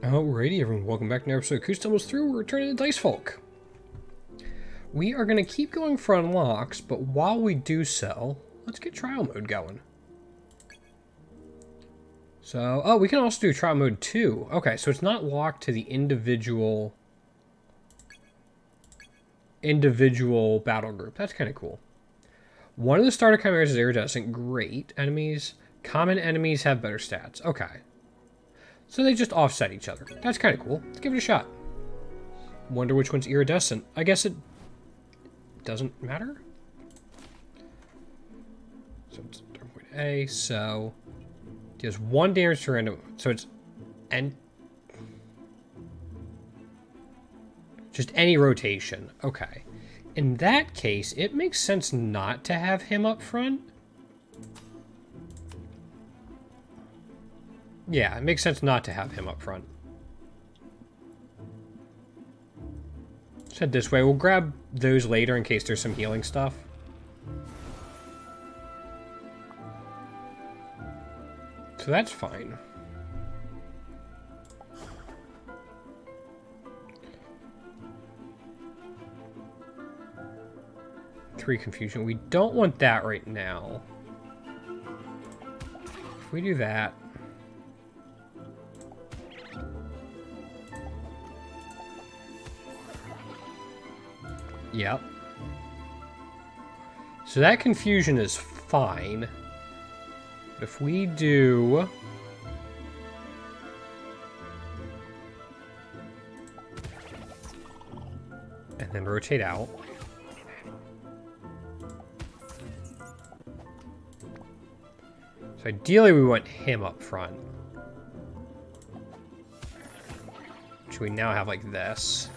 Alrighty, everyone, welcome back to another episode of Kuth Stumbles Through. We're returning to Dicefolk. We are going to keep going for unlocks, but while we do so, let's get trial mode going. So, oh, we can also do trial mode 2. Okay, so it's not locked to the individual battle group. That's kind of cool. One of the starter chimeras is iridescent. Great. Common enemies have better stats. Okay. So they just offset each other. That's kind of cool. Let's give it a shot. Wonder which one's iridescent. I guess it doesn't matter. So it's point A, so deals 1 damage to random. So it's just any rotation. Okay. In that case, it makes sense not to have him up front. Yeah, it makes sense not to have him up front. Let's head this way. We'll grab those later in case there's some healing stuff. So that's fine. Three confusion. We don't want that right now. If we do that... Yep. So that confusion is fine. But if we do... and then rotate out. So ideally we want him up front. Which we now have like this.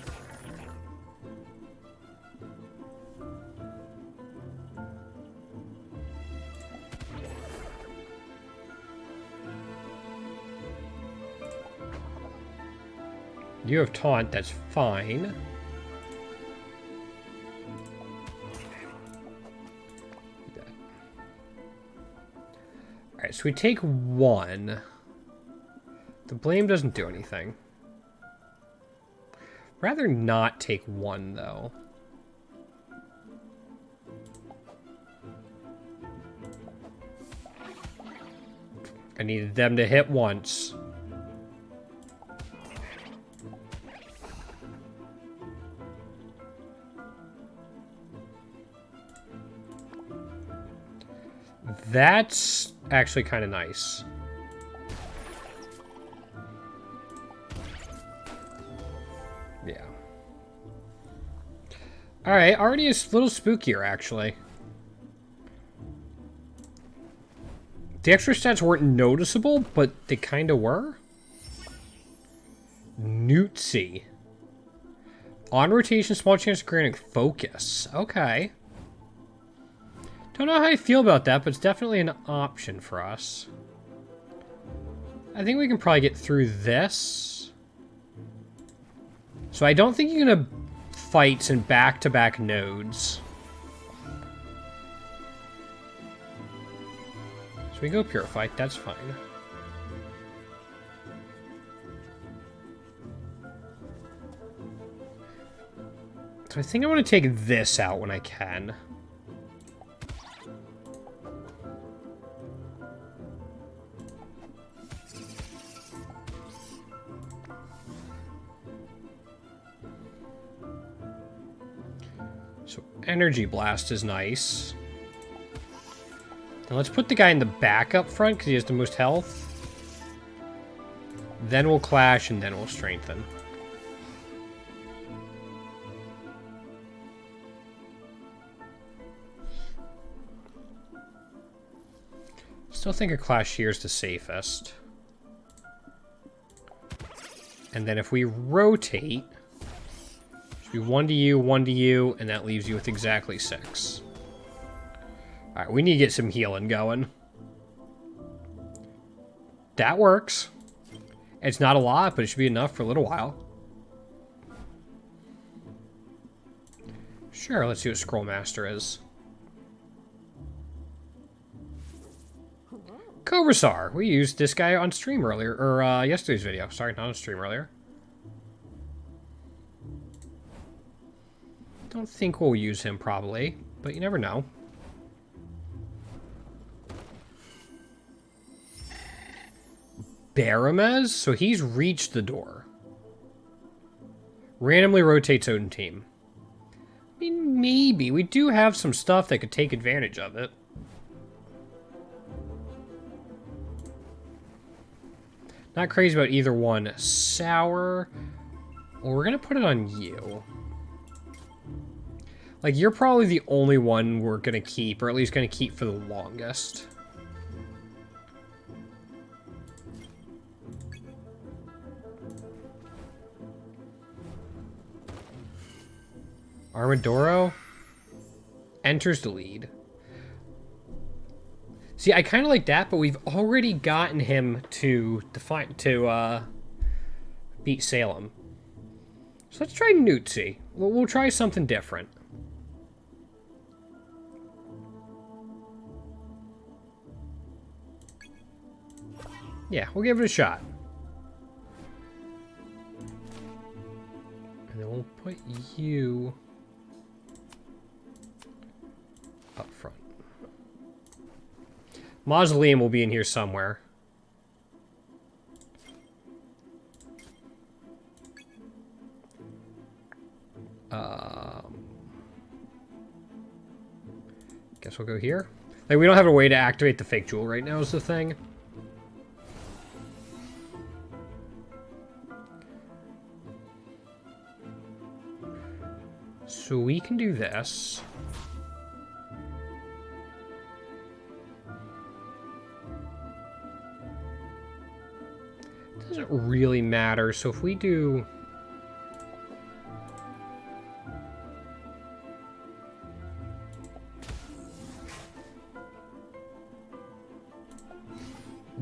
You have taunt, that's fine. Alright, so we take 1. The blame doesn't do anything. Rather not take 1, though. I needed them to hit once. That's actually kind of nice. Yeah. Alright, already a little spookier, actually. The extra stats weren't noticeable, but they kind of were. Newtsy. On rotation, small chance of granting focus. Okay. Don't know how I feel about that, but it's definitely an option for us. I think we can probably get through this. So I don't think you're going to fight some back-to-back nodes. So we go Purify, that's fine. So I think I want to take this out when I can. So Energy Blast is nice. Now let's put the guy in the back up front because he has the most health. Then we'll Clash and then we'll Strengthen. Still think a Clash here is the safest. And then if we rotate... be 1 to you, and that leaves you with exactly 6. Alright, we need to get some healing going. That works. It's not a lot, but it should be enough for a little while. Sure, let's see what Scroll Master is. Oversaw. We used this guy on stream earlier, or yesterday's video. Sorry, not on stream earlier. Don't think we'll use him probably, but you never know. Baramez? So he's reached the door. Randomly rotates own team. I mean, maybe. We do have some stuff that could take advantage of it. Not crazy about either one. Sour. Well, we're going to put it on you. Like, you're probably the only one we're going to keep, or at least going to keep for the longest. Armadoro enters the lead. See, I kind of like that, but we've already gotten him to beat Salem. So let's try Nutsi. We'll try something different. Yeah, we'll give it a shot. And then we'll put you up front. Mausoleum will be in here somewhere. Guess we'll go here. Like, we don't have a way to activate the fake jewel right now is the thing. So we can do this. Doesn't really matter. So if we do...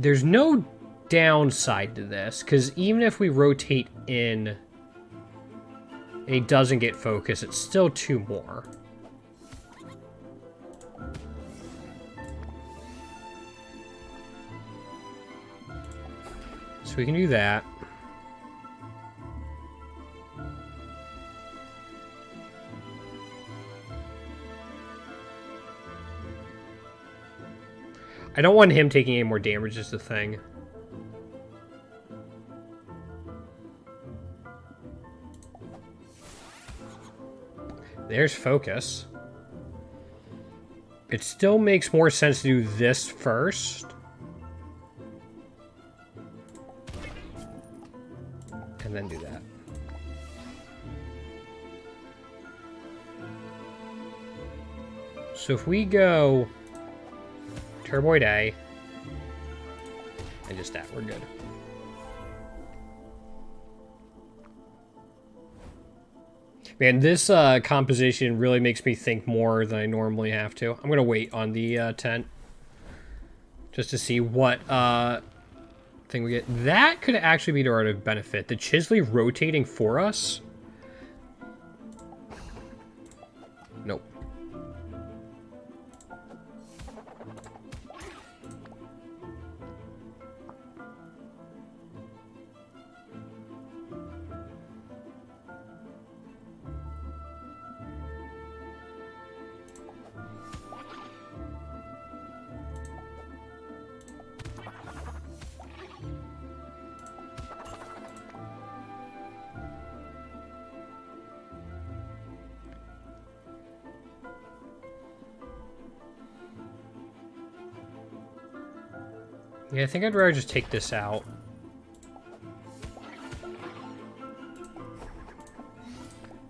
There's no downside to this, because even if we rotate in and he doesn't get focus, it's still 2 more. So we can do that. I don't want him taking any more damage is the thing. There's focus. It still makes more sense to do this first. And then do that. So if we go Turboid A and just that, we're good. Man, this composition really makes me think more than I normally have to. I'm going to wait on the tent just to see what thing we get. That could actually be to our benefit. The Chisley rotating for us? Nope. Yeah, I think I'd rather just take this out.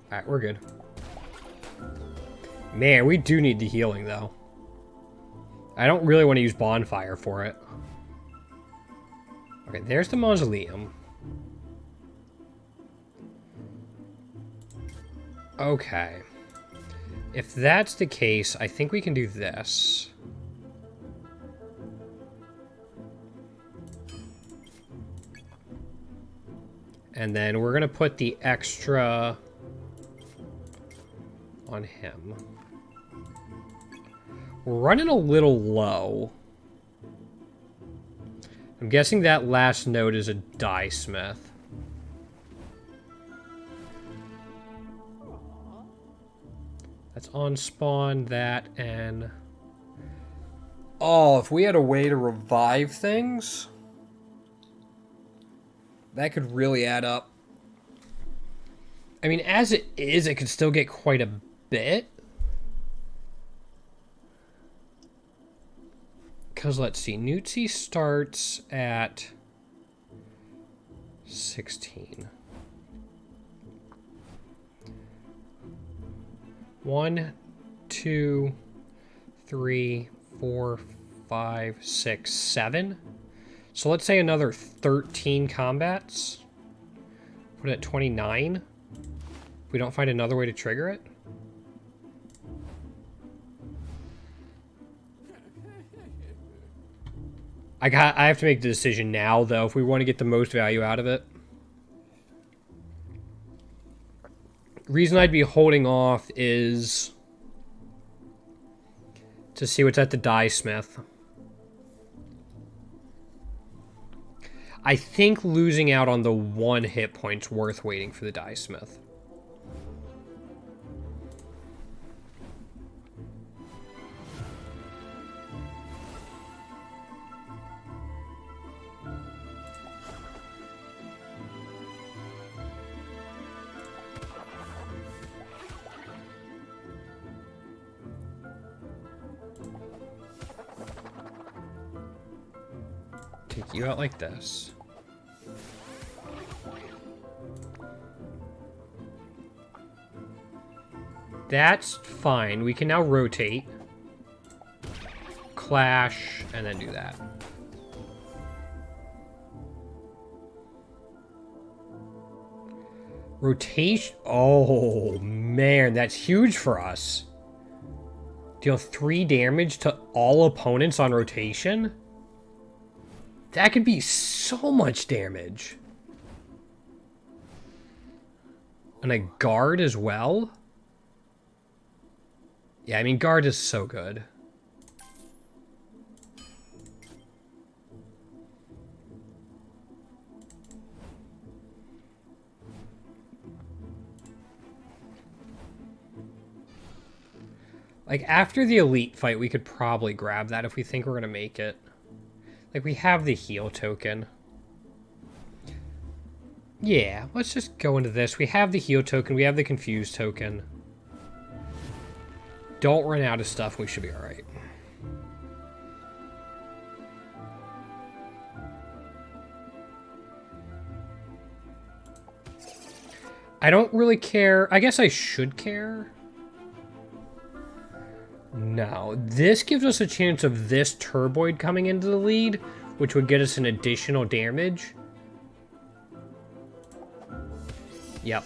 Alright, we're good. Man, we do need the healing, though. I don't really want to use Bonfire for it. Okay, there's the Mausoleum. Okay. If that's the case, I think we can do this. And then we're going to put the extra on him. We're running a little low. I'm guessing that last node is a die smith. That's on spawn, that, and... Oh, if we had a way to revive things, that could really add up. I mean, as it is, it could still get quite a bit. Because, let's see, Newtsy starts at 16. 1, 2, 3, 4, 5, 6, 7. So let's say another 13 combats. Put it at 29. If we don't find another way to trigger it. I have to make the decision now, though, if we want to get the most value out of it. Reason I'd be holding off is to see what's at the die smith. I think losing out on the 1 hit point's worth waiting for the die smith. Take you out like this. That's fine. We can now rotate, clash, and then do that. Rotation. Oh, man, that's huge for us. Deal 3 damage to all opponents on rotation? That could be so much damage. And a guard as well? Yeah, I mean, guard is so good. Like, after the elite fight, we could probably grab that if we think we're going to make it. Like, we have the heal token. Yeah, let's just go into this. We have the heal token. We have the confused token. Don't run out of stuff. We should be alright. I don't really care. I guess I should care. No. This gives us a chance of this Turboid coming into the lead, which would get us an additional damage. Yep.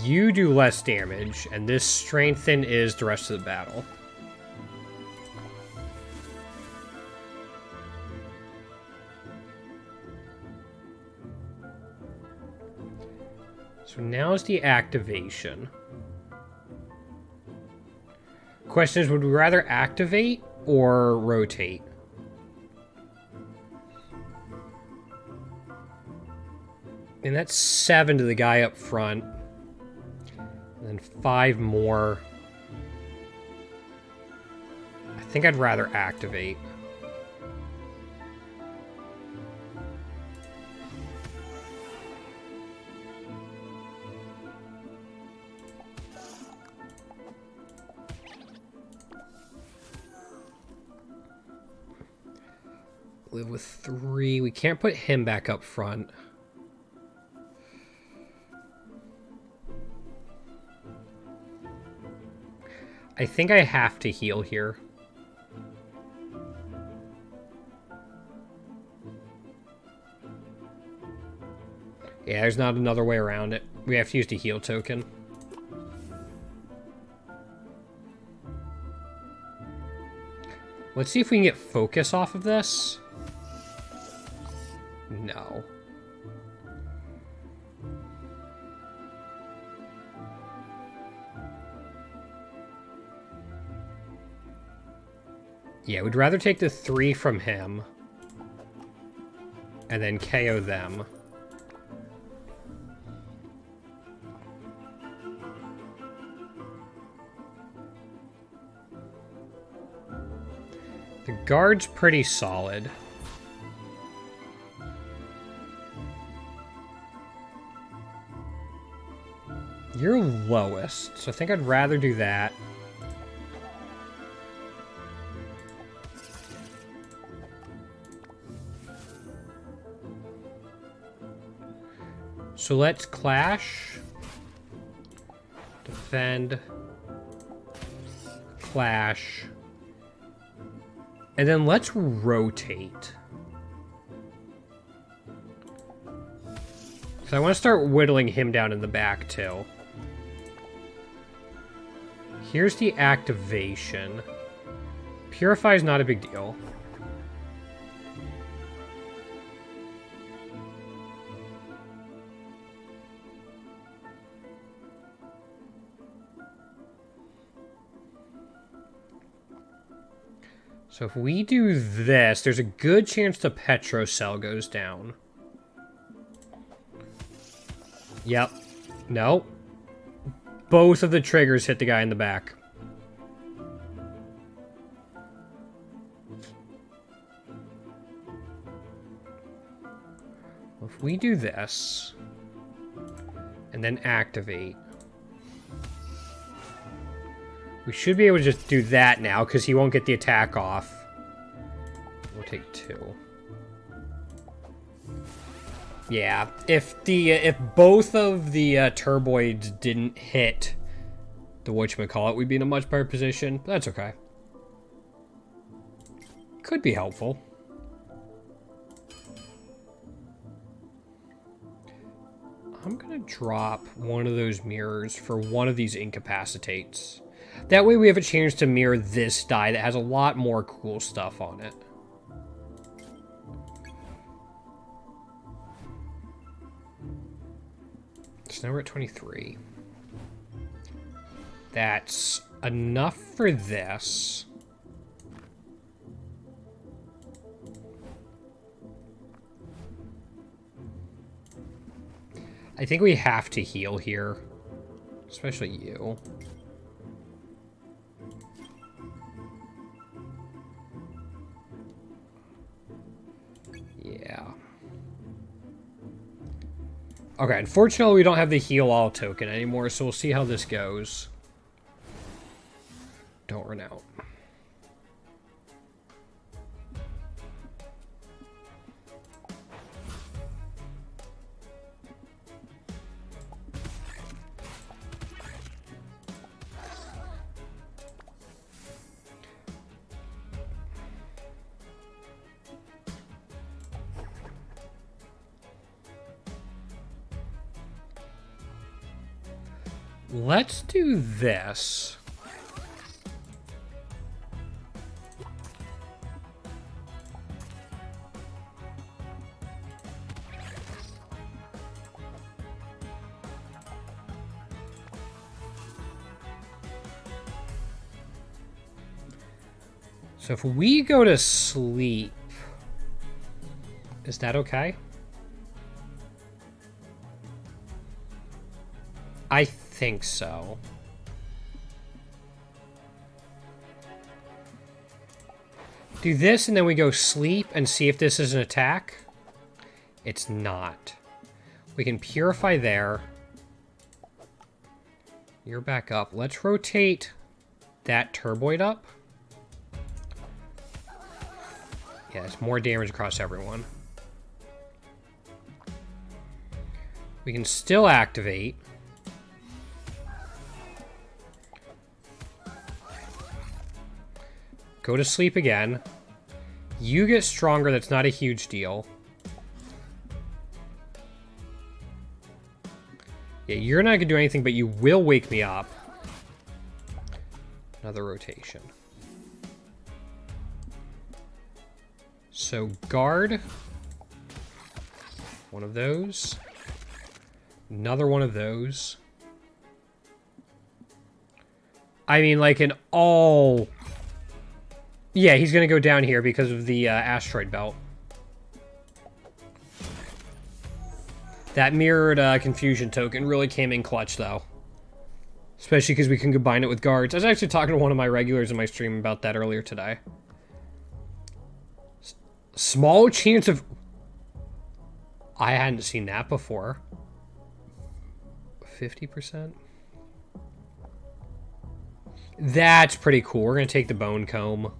You do less damage, and this strengthen is the rest of the battle. So now is the activation. Question is, would we rather activate or rotate? And that's 7 to the guy up front. And then 5 more. I think I'd rather activate. Live with 3. We can't put him back up front. I think I have to heal here. Yeah, there's not another way around it. We have to use the heal token. Let's see if we can get focus off of this. No. Yeah, we'd rather take the 3 from him. And then KO them. The guard's pretty solid. You're lowest, so I think I'd rather do that. So let's clash. Defend. Clash. And then let's rotate. So I want to start whittling him down in the back, too. Here's the activation. Purify is not a big deal. So if we do this, there's a good chance the Petro cell goes down. Yep. Nope. Both of the triggers hit the guy in the back. If we do this, and then activate, we should be able to just do that now, because he won't get the attack off. We'll take 2. Yeah, if both of the turboids didn't hit the whatchamacallit, we'd be in a much better position. But that's okay. Could be helpful. I'm gonna drop one of those mirrors for one of these incapacitates. That way we have a chance to mirror this die that has a lot more cool stuff on it. So now we're at 23. That's enough for this. I think we have to heal here. Especially you. Yeah. Okay, unfortunately we don't have the heal all token anymore, so we'll see how this goes. Don't run out. Let's do this. So if we go to sleep, is that okay? I think so. Do this and then we go sleep and see if this is an attack. It's not. We can purify there. You're back up. Let's rotate that turboid up. Yeah, it's more damage across everyone. We can still activate. Go to sleep again. You get stronger, that's not a huge deal. Yeah, you're not gonna do anything, but you will wake me up. Another rotation. So guard. One of those. Another one of those. I mean, like an all Yeah, he's going to go down here because of the asteroid belt. That mirrored confusion token really came in clutch, though. Especially because we can combine it with guards. I was actually talking to one of my regulars in my stream about that earlier today. Small chance of... I hadn't seen that before. 50%? That's pretty cool. We're going to take the bone comb.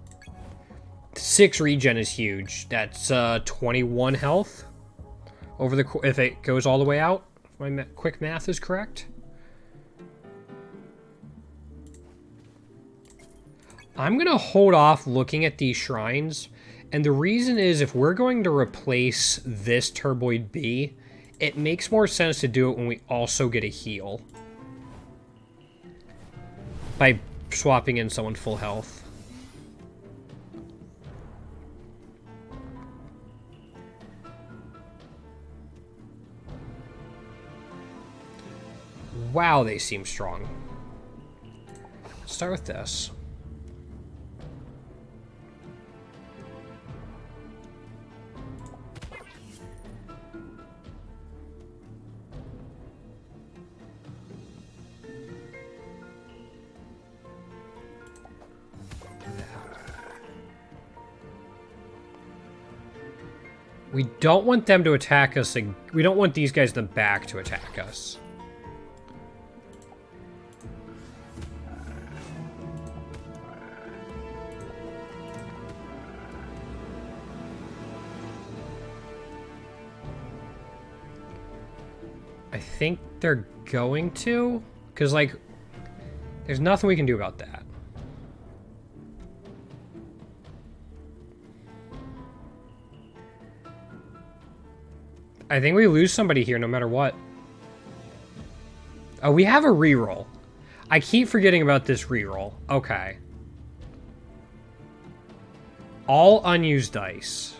6 regen is huge. That's 21 health. Over the... If it goes all the way out. If my quick math is correct. I'm going to hold off looking at these shrines. And the reason is if we're going to replace this Turboid B, it makes more sense to do it when we also get a heal. By swapping in someone full health. Wow, they seem strong. Let's start with this. We don't want them to attack us. We don't want these guys in the back to attack us. I think they're going to, because, like, there's nothing we can do about that. I think we lose somebody here no matter what. Oh, we have a reroll. I keep forgetting about this reroll. Okay. All unused dice.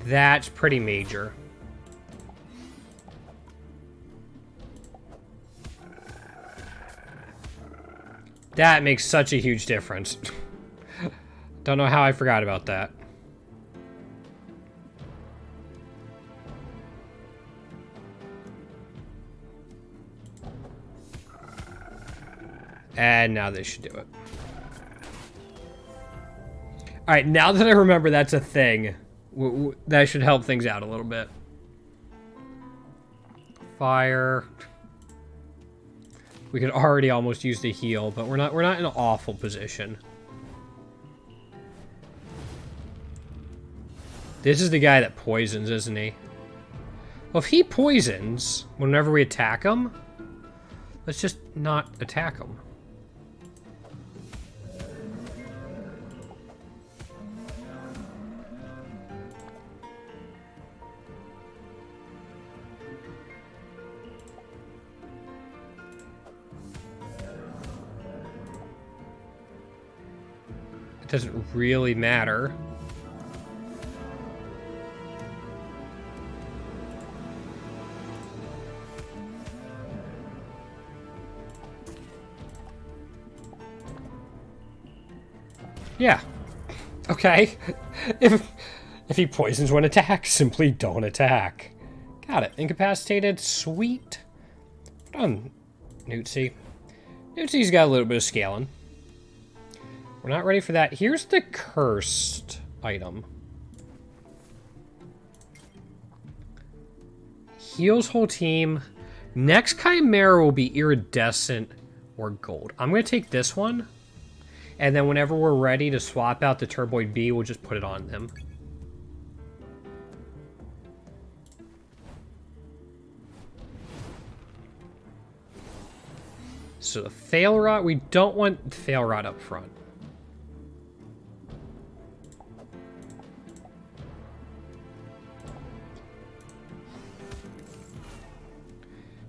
That's pretty major. That makes such a huge difference. Don't know how I forgot about that. And now this should do it. Alright, now that I remember that's a thing, that should help things out a little bit. Fire. We could already almost use the heal, but we're not in an awful position. This is the guy that poisons, isn't he? Well, if he poisons whenever we attack him, let's just not attack him. Doesn't really matter. Yeah. Okay. If he poisons when attacked, simply don't attack. Got it. Incapacitated. Sweet. Done. Newtsy. Newtsy's got a little bit of scaling. We're not ready for that. Here's the cursed item. Heals whole team. Next Chimera will be iridescent or gold. I'm going to take this one. And then whenever we're ready to swap out the Turboid B, we'll just put it on them. So the Fail Rod, we don't want Fail Rod up front.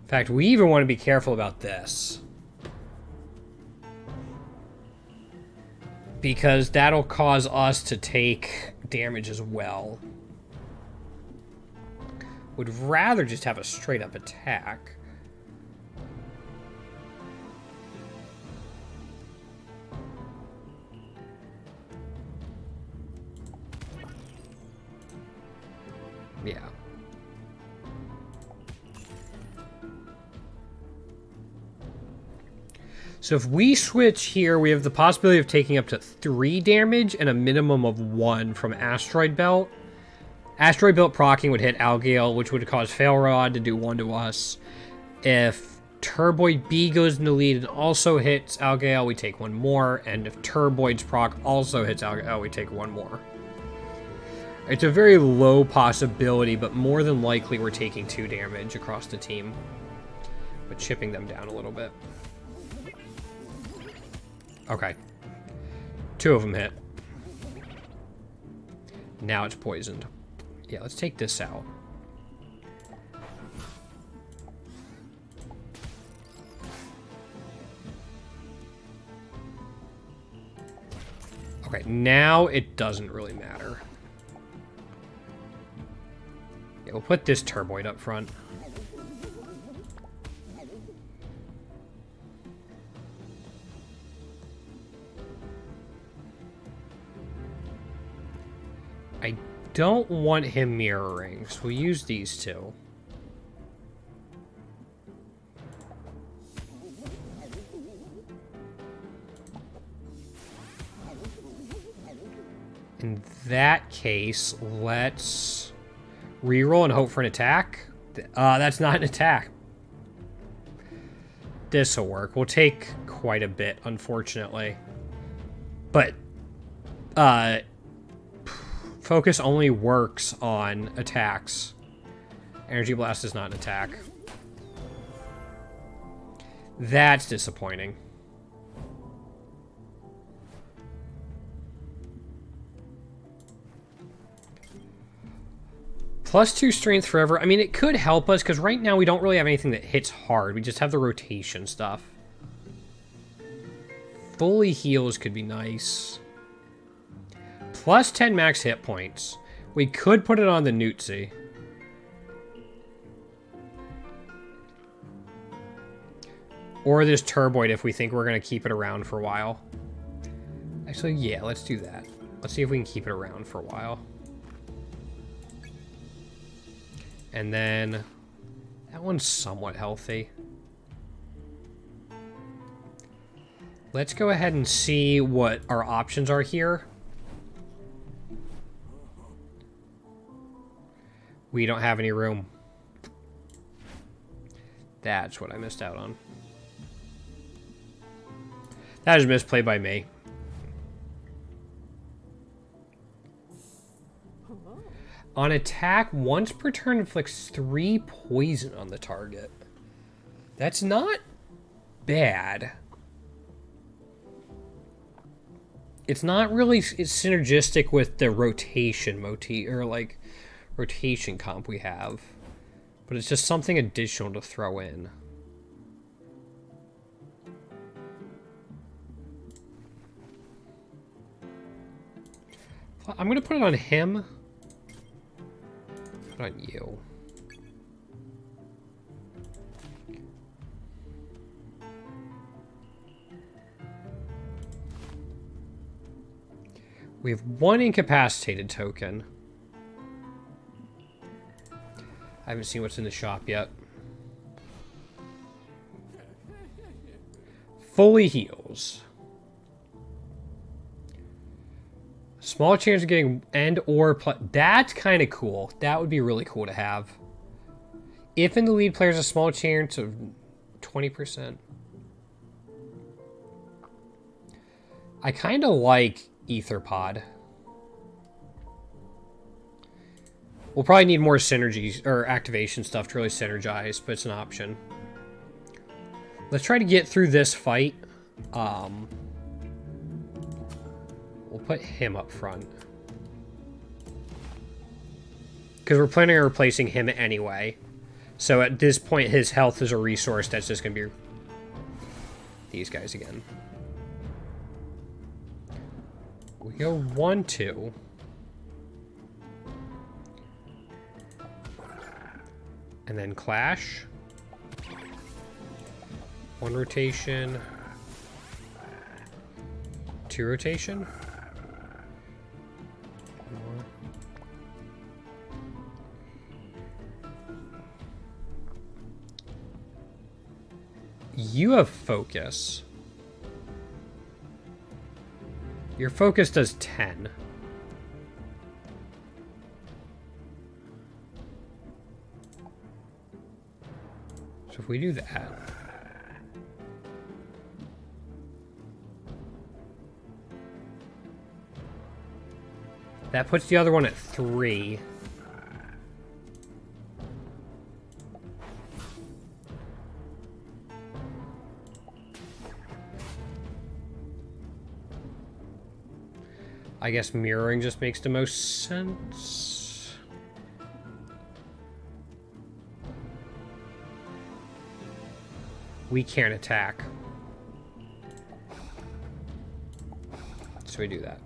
In fact, we even want to be careful about this. Because that'll cause us to take damage as well. Would rather just have a straight up attack. Yeah. So if we switch here, we have the possibility of taking up to 3 damage and a minimum of 1 from Asteroid Belt. Asteroid Belt proccing would hit Algale, which would cause Fail Rod to do 1 to us. If Turboid B goes in the lead and also hits Algale, we take 1 more. And if Turboid's proc also hits Algale, we take 1 more. It's a very low possibility, but more than likely we're taking 2 damage across the team. But chipping them down a little bit. Okay. 2 of them hit. Now it's poisoned. Yeah, let's take this out. Okay, now it doesn't really matter. Yeah, we'll put this Turboid up front. I don't want him mirroring, so we'll use these 2. In that case, let's reroll and hope for an attack. That's not an attack. This'll work. We'll take quite a bit, unfortunately. But, Focus only works on attacks. Energy Blast is not an attack. That's disappointing. +2 strength forever. I mean, it could help us, because right now we don't really have anything that hits hard. We just have the rotation stuff. Fully heals could be nice. +10 max hit points. We could put it on the Newtzy. Or this Turboid if we think we're going to keep it around for a while. Actually, yeah, let's do that. Let's see if we can keep it around for a while. And then that one's somewhat healthy. Let's go ahead and see what our options are here. We don't have any room. That's what I missed out on. That is misplay by me. On attack, once per turn inflicts 3 poison on the target. That's not bad. It's not really synergistic with the rotation motif, or like rotation comp we have, but it's just something additional to throw in. I'm gonna put it on him. Put it on you. We have 1 incapacitated token. I haven't seen what's in the shop yet. Fully heals. Small chance of getting that's kind of cool. That would be really cool to have. If in the lead player is a small chance of 20%. I kind of like Ether Pod. We'll probably need more synergies or activation stuff to really synergize, but it's an option. Let's try to get through this fight. We'll put him up front. Because we're planning on replacing him anyway. So at this point, his health is a resource that's just going to be these guys again. We go 1, 2. And then clash. 1 rotation. 2 rotation. More. You have focus. Your focus does 10. So if we do that. That puts the other one at 3. I guess mirroring just makes the most sense. We can't attack. So we do that.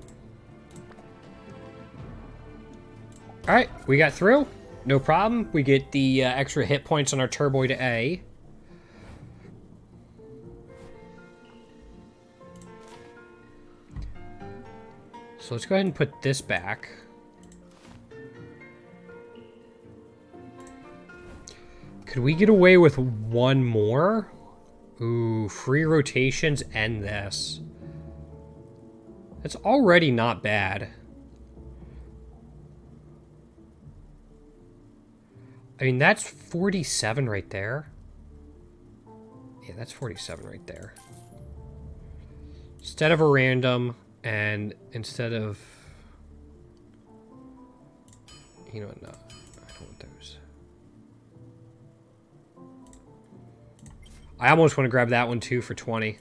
Alright, we got through. No problem. We get the extra hit points on our Turboid A. So let's go ahead and put this back. Could we get away with 1 more? Ooh, free rotations and this. That's already not bad. I mean, that's 47 right there. Yeah, that's 47 right there. Instead of a random, and instead of... You know what, no. I don't want those. I almost want to grab that one too for 20.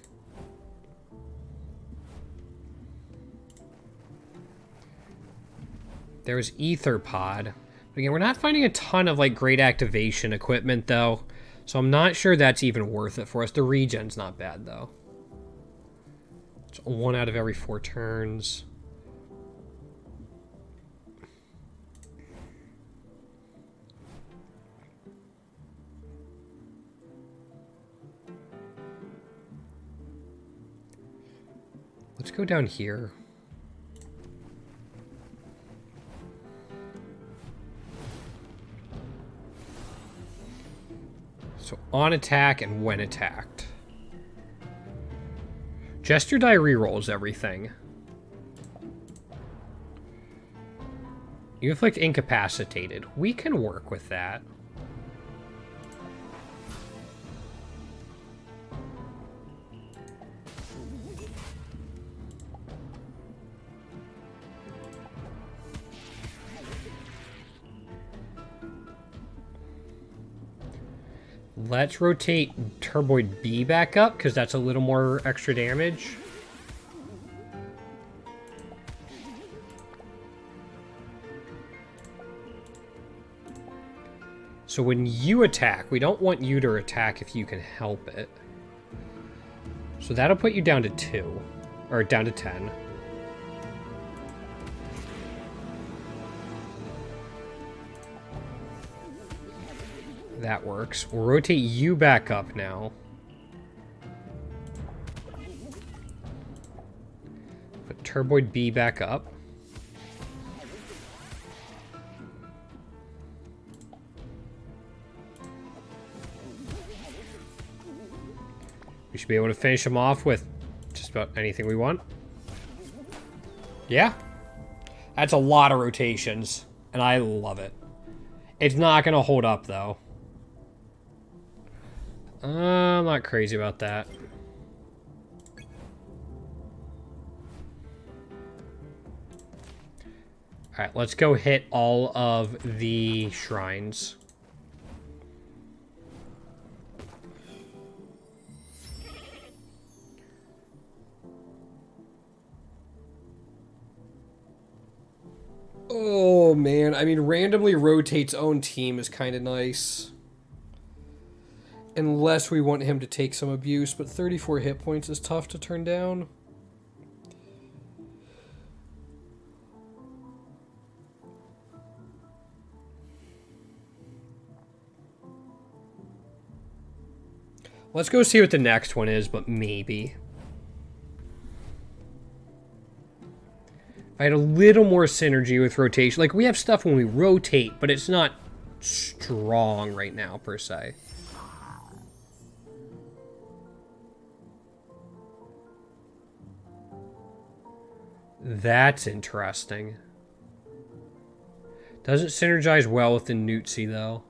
There was Ether Pod. Again, we're not finding a ton of like great activation equipment though, so I'm not sure that's even worth it for us. The regen's not bad though. It's 1 out of every 4 turns. Let's go down here. So on attack and when attacked. Gesture Die rerolls everything. You inflict incapacitated. We can work with that. Let's rotate Turboid B back up, because that's a little more extra damage. So when you attack, we don't want you to attack if you can help it. So that'll put you down to 2. Or down to 10. That works. We'll rotate you back up now. Put Turboid B back up. We should be able to finish him off with just about anything we want. Yeah. That's a lot of rotations, and I love it. It's not going to hold up, though. I'm not crazy about that. Alright, let's go hit all of the shrines. Oh, man. I mean, randomly rotates own team is kind of nice. Unless we want him to take some abuse, but 34 hit points is tough to turn down. Let's go see what the next one is, but maybe. I had a little more synergy with rotation. Like, we have stuff when we rotate, but it's not strong right now, per se. That's interesting. Doesn't synergize well with the Newtzy, though.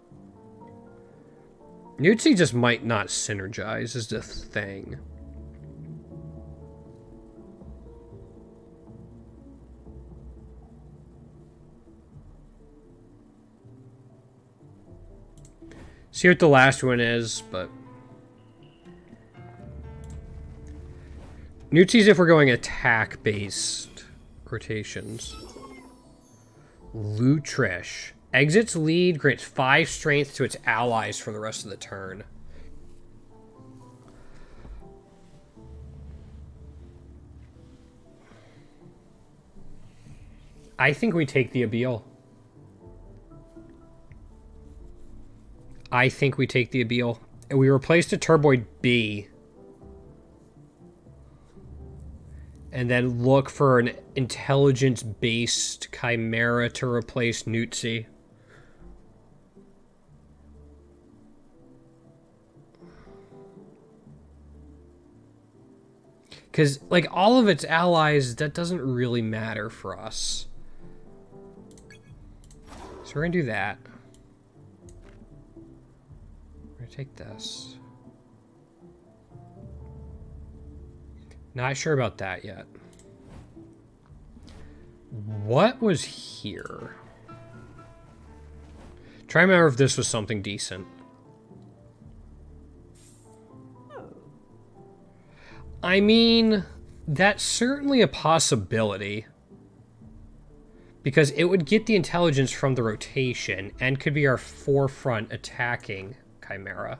Newtzy just might not synergize, is the thing. See what the last one is, but... Newtzy's if we're going attack-based rotations. Lutrish. Exits lead, grants 5 strength to its allies for the rest of the turn. I think we take the Abeil. I think we take the Abeil. And we replace the Turboid B. And then look for an intelligence-based Chimera to replace Newtzy. Because, like, all of its allies, that doesn't really matter for us. So we're going to do that. We're going to take this. Not sure about that yet. What was here? Try to remember if this was something decent. I mean, that's certainly a possibility. Because it would get the intelligence from the rotation and could be our forefront attacking Chimera.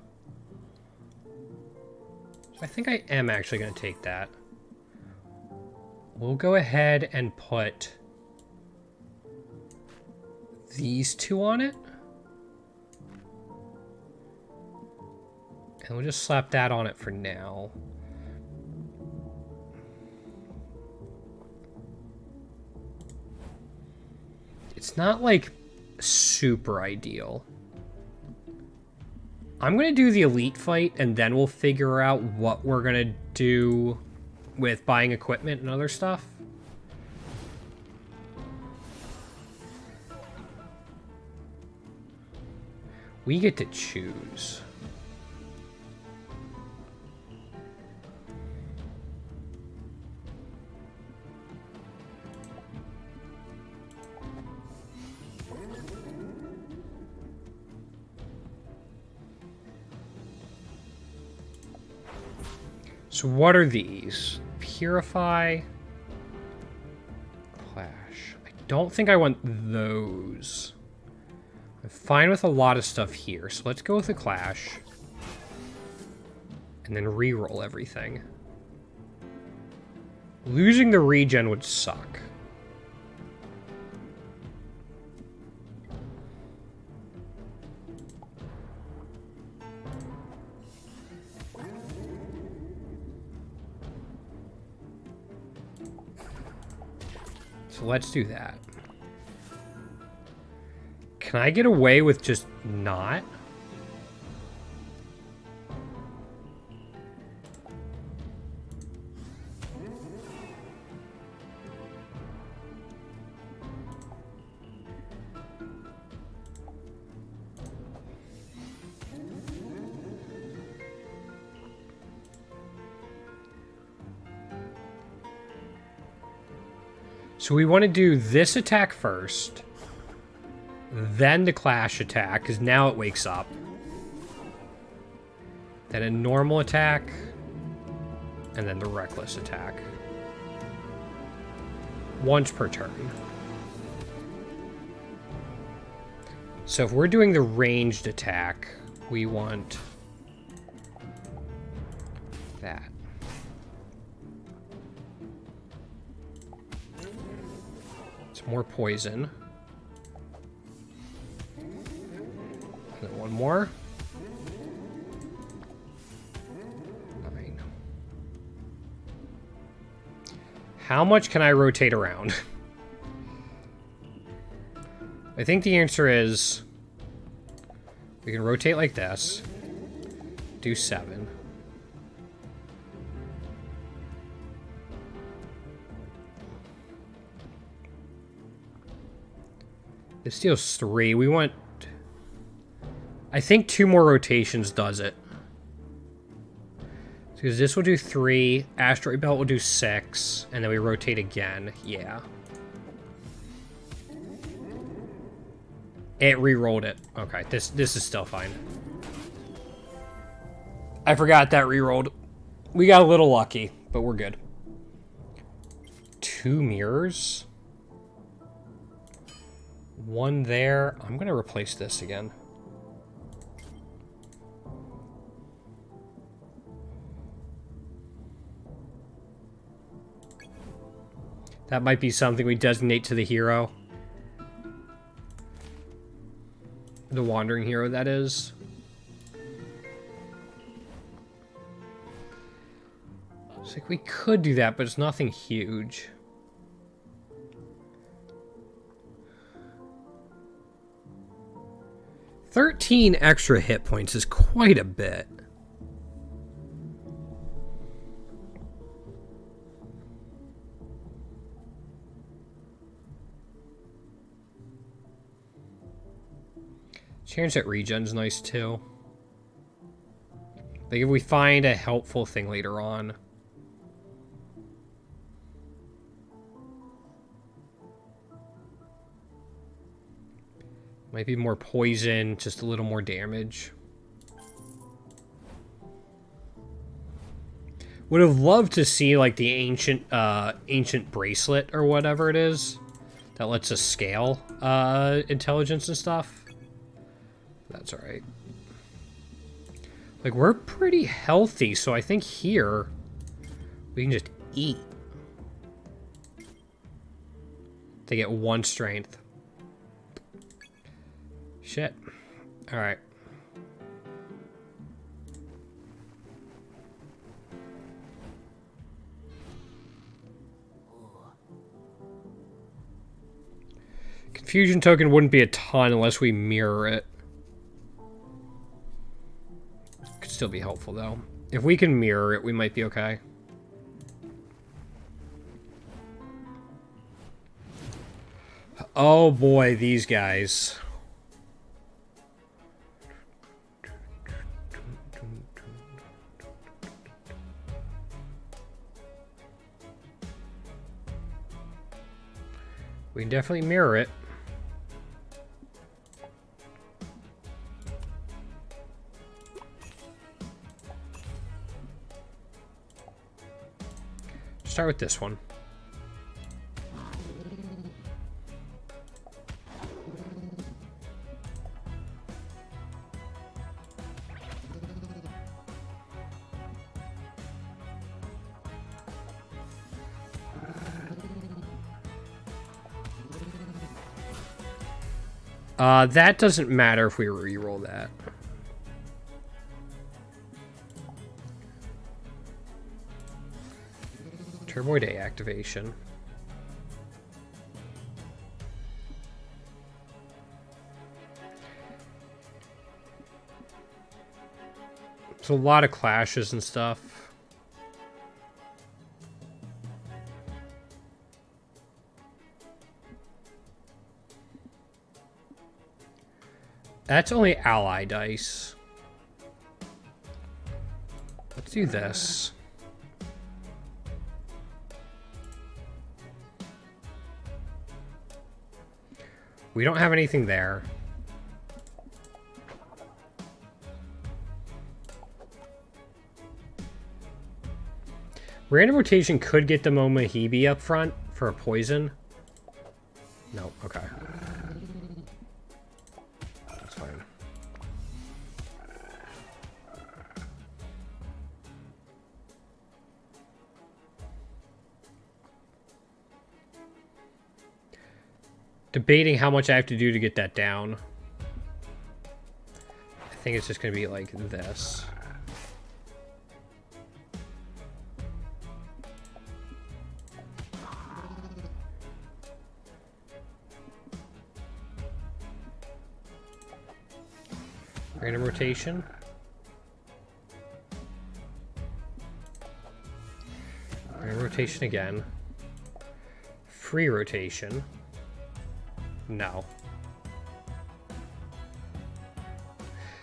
So I think I am actually going to take that. We'll go ahead and put these 2 on it. And we'll just slap that on it for now. It's not, like, super ideal. I'm going to do the elite fight, and then we'll figure out what we're going to do with buying equipment and other stuff. We get to choose. So what are these? Purify. Clash. I don't think I want those. I'm fine with a lot of stuff here, so let's go with a Clash. And then re-roll everything. Losing the regen would suck. So let's do that. Can I get away with just not? So we want to do this attack first, then the Clash attack, because now it wakes up. Then a normal attack, and then the Reckless attack. Once per turn. So if we're doing the ranged attack, we want that. More poison. And then one more. How much can I rotate around? I think the answer is we can rotate like this. Do 7. This deals 3. We want... I think 2 more rotations does it. Because this will do 3, asteroid belt will do 6, and then we rotate again. Yeah. It re-rolled it. Okay, this is still fine. I forgot that re-rolled. We got a little lucky, but we're good. 2 mirrors. 1 there. I'm gonna replace this again. That might be something we designate to the hero. The wandering hero, that is. It's like we could do that, but it's nothing huge. $13 extra hit points is quite a bit. Chance at regen's nice too. Like if we find a helpful thing later on. Might be more poison, just a little more damage. Would have loved to see like the ancient bracelet or whatever it is that lets us scale intelligence and stuff. That's all right. Like, we're pretty healthy, so I think here we can just eat. They get 1 strength. Shit. All right. Confusion token wouldn't be a ton unless we mirror it. Could still be helpful, though. If we can mirror it, we might be okay. Oh boy, these guys. We can definitely mirror it. Start with this one. That doesn't matter if we re-roll that. Turboid A activation. There's a lot of clashes and stuff. That's only ally dice. Let's do this. We don't have anything there. Random rotation could get the Momohibi up front for a poison. No, okay. That's fine. Debating how much I have to do to get that down. I think it's just going to be like this. Random rotation. Random rotation again. Free rotation. No.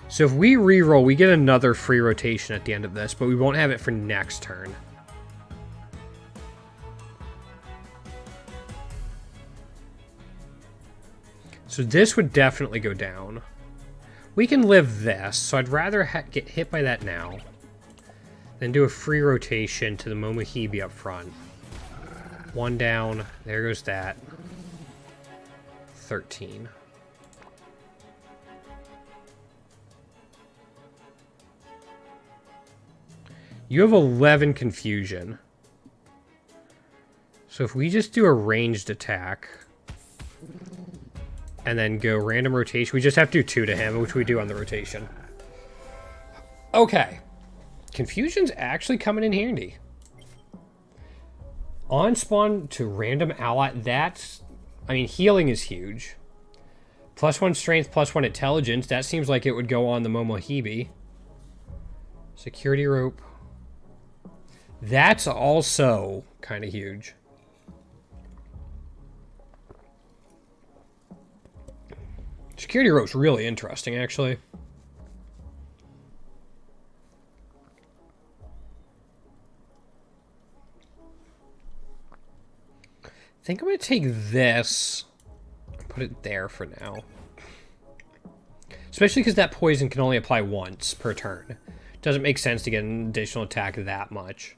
So if we reroll, we get another free rotation at the end of this, but we won't have it for next turn. So this would definitely go down. We can live this, so I'd rather get hit by that now than do a free rotation to the Momohibi up front. 1 down. There goes that. 13. You have 11 confusion. So if we just do a ranged attack and then go random rotation, we just have to do 2 to him, which we do on the rotation. Okay. Confusion's actually coming in handy. On spawn to random ally, that's... I mean, healing is huge. +1 strength, +1 intelligence. That seems like it would go on the Momohibi. Security rope. That's also kind of huge. Security rope's really interesting, actually. I think I'm going to take this and put it there for now. Especially because that poison can only apply once per turn. Doesn't make sense to get an additional attack that much.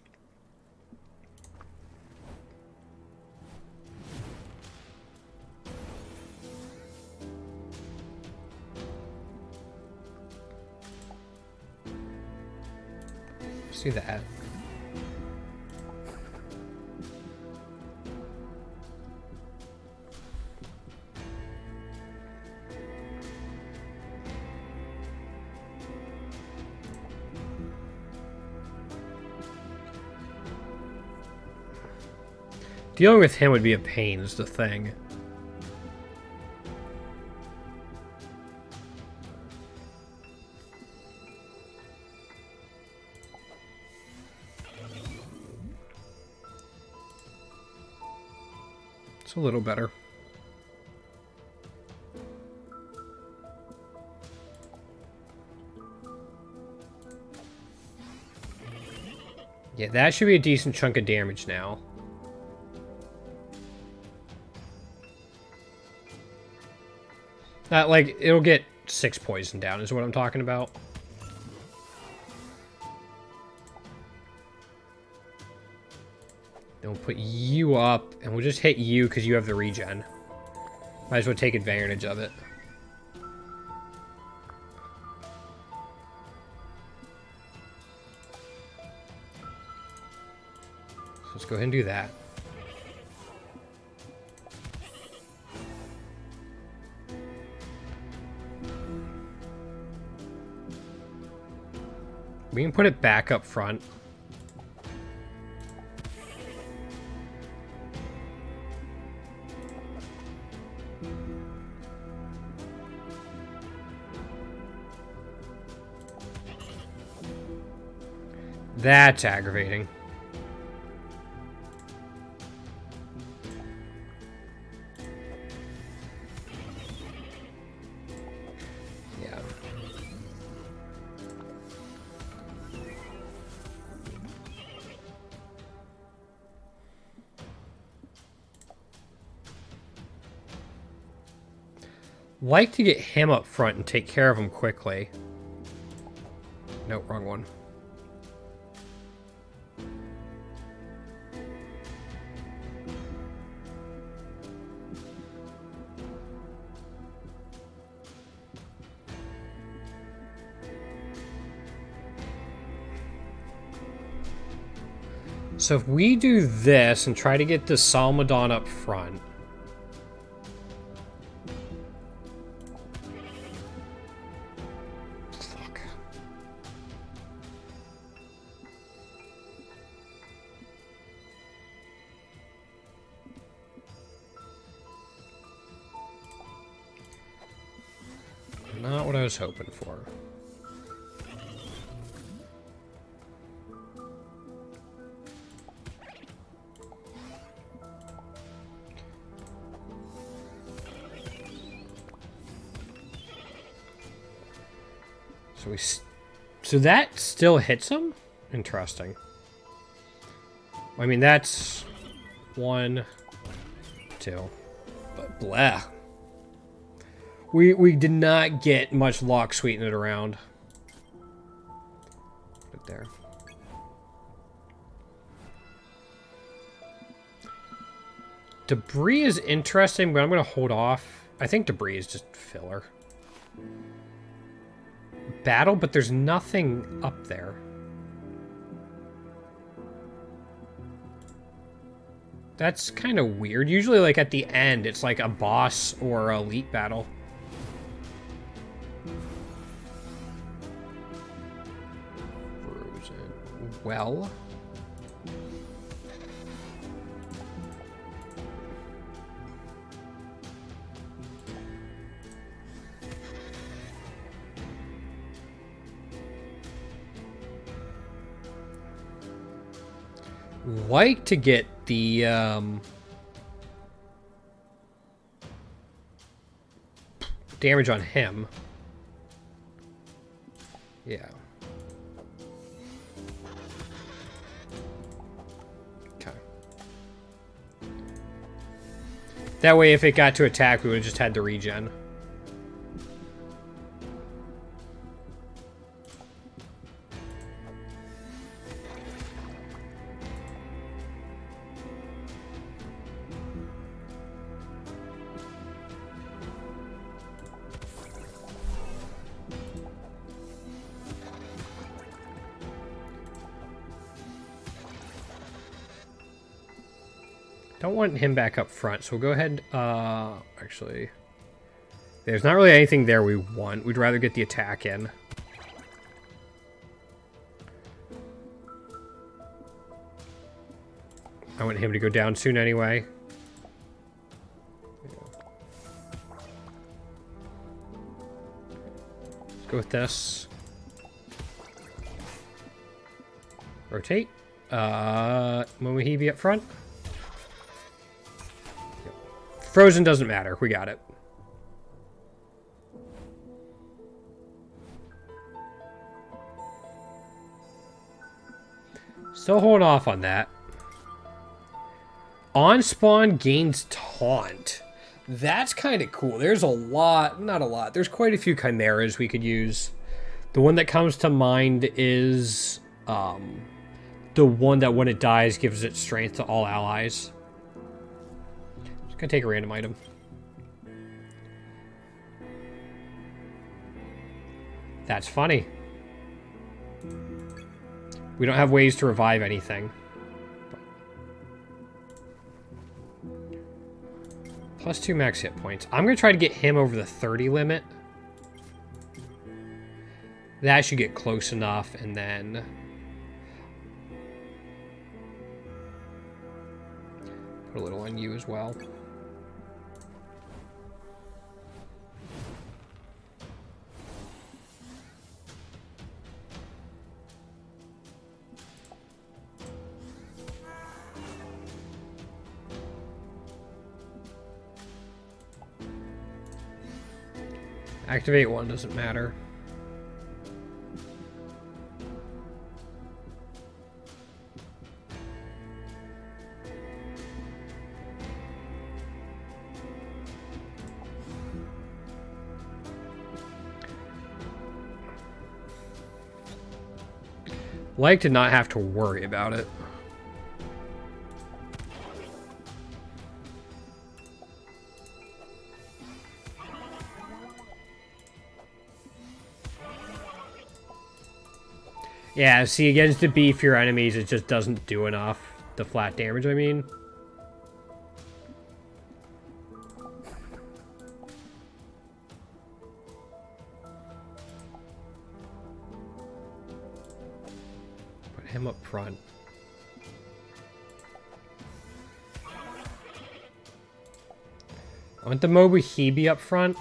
Let's do that. Dealing with him would be a pain, is the thing. It's a little better. Yeah, that should be a decent chunk of damage now. Like, it'll get 6 poison down, is what I'm talking about. Then we'll put you up, and we'll just hit you because you have the regen. Might as well take advantage of it. So let's go ahead and do that. We can put it back up front. That's aggravating. Yeah. Like to get him up front and take care of him quickly. Nope, wrong one. So if we do this and try to get the Salmadon up front. Fuck. Not what I was hoping for. So that still hits him? Interesting. I mean, that's 1, 2. But blah. We did not get much luck sweetening it around. Put it there. Debris is interesting, but I'm going to hold off. I think debris is just filler. Battle, but there's nothing up there. That's kind of weird. Usually, like, at the end, it's like a boss or elite battle. Frozen. Well. Like to get the damage on him. Yeah. Okay. That way, if it got to attack, we would have just had the regen. Don't want him back up front, so we'll go ahead. Actually, there's not really anything there we want. We'd rather get the attack in. I want him to go down soon anyway. Let's go with this. Rotate. When will he be up front? Frozen doesn't matter. We got it. Still holding off on that. On spawn gains taunt. That's kind of cool. There's a lot, not a lot. There's quite a few chimeras we could use. The one that comes to mind is the one that when it dies gives it strength to all allies. Just gonna take a random item. That's funny. We don't have ways to revive anything. +2 max hit points. I'm gonna try to get him over the 30 limit. That should get close enough, and then put a little on you as well. Activate one doesn't matter. Like to not have to worry about it. Yeah, see, against the beefier enemies, it just doesn't do enough. The flat damage, I mean. Put him up front. I want the Mobuhibi up front.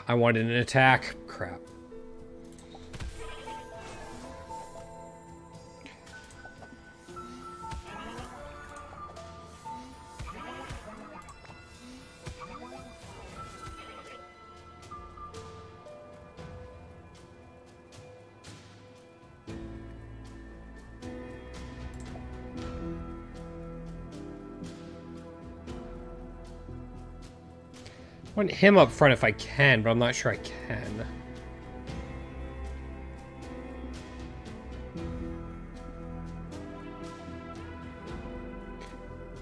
I wanted an attack. Crap. want him up front if I can, but I'm not sure I can.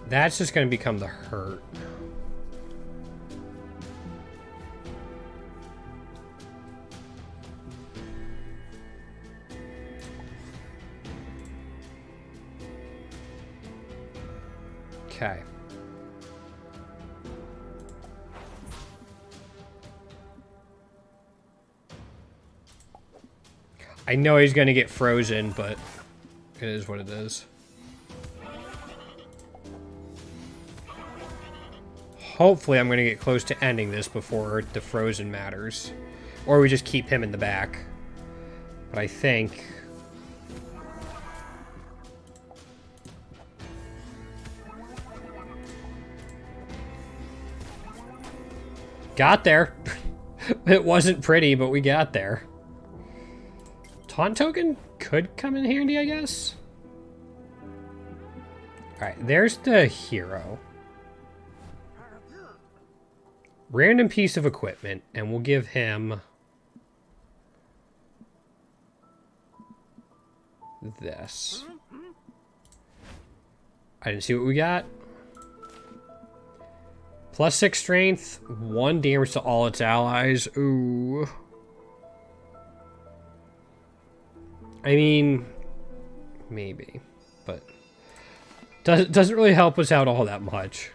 That's just going to become the hurt. Okay. I know he's going to get frozen, but it is what it is. Hopefully I'm going to get close to ending this before the frozen matters. Or we just keep him in the back. But I think... Got there. It wasn't pretty, but we got there. Taunt token could come in handy, I guess. Alright, there's the hero. Random piece of equipment, and we'll give him this. I didn't see what we got. +6 strength, 1 damage to all its allies. Ooh. I mean, maybe, but doesn't really help us out all that much.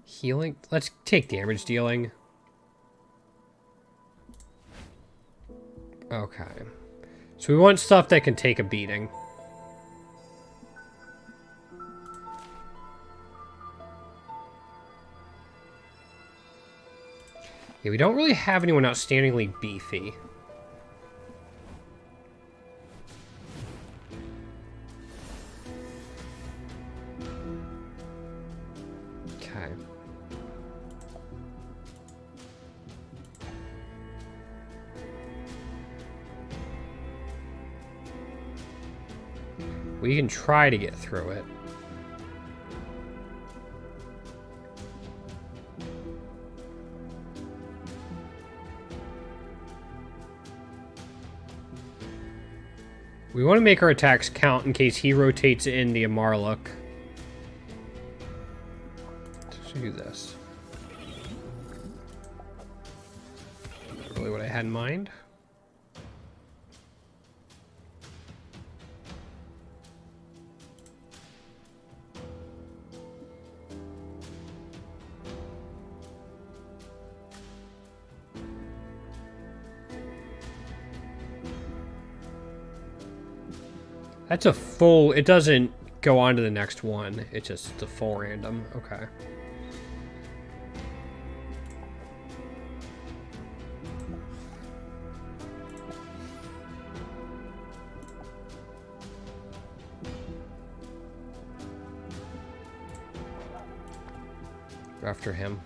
Healing? Let's take damage dealing. Okay. So we want stuff that can take a beating. Yeah, we don't really have anyone outstandingly beefy. Okay. We can try to get through it. We want to make our attacks count in case he rotates in the Amarluk. Let's do this. Not really what I had in mind. That's a full... It doesn't go on to the next one. It's just a full random. Okay. Go after him.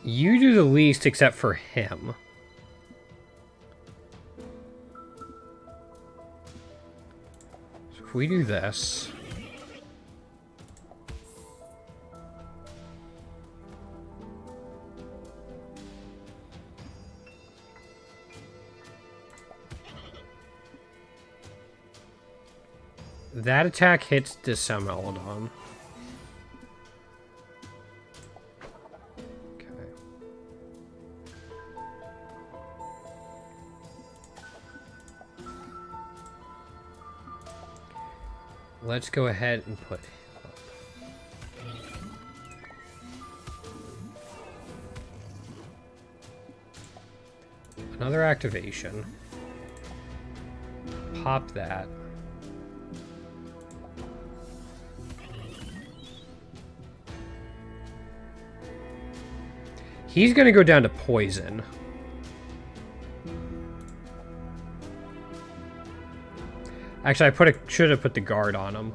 You do the least except for him. So if we do this... That attack hits this Sameldon. Let's go ahead and put him up. Another activation. Pop that. He's gonna go down to poison. Actually, should have put the guard on him.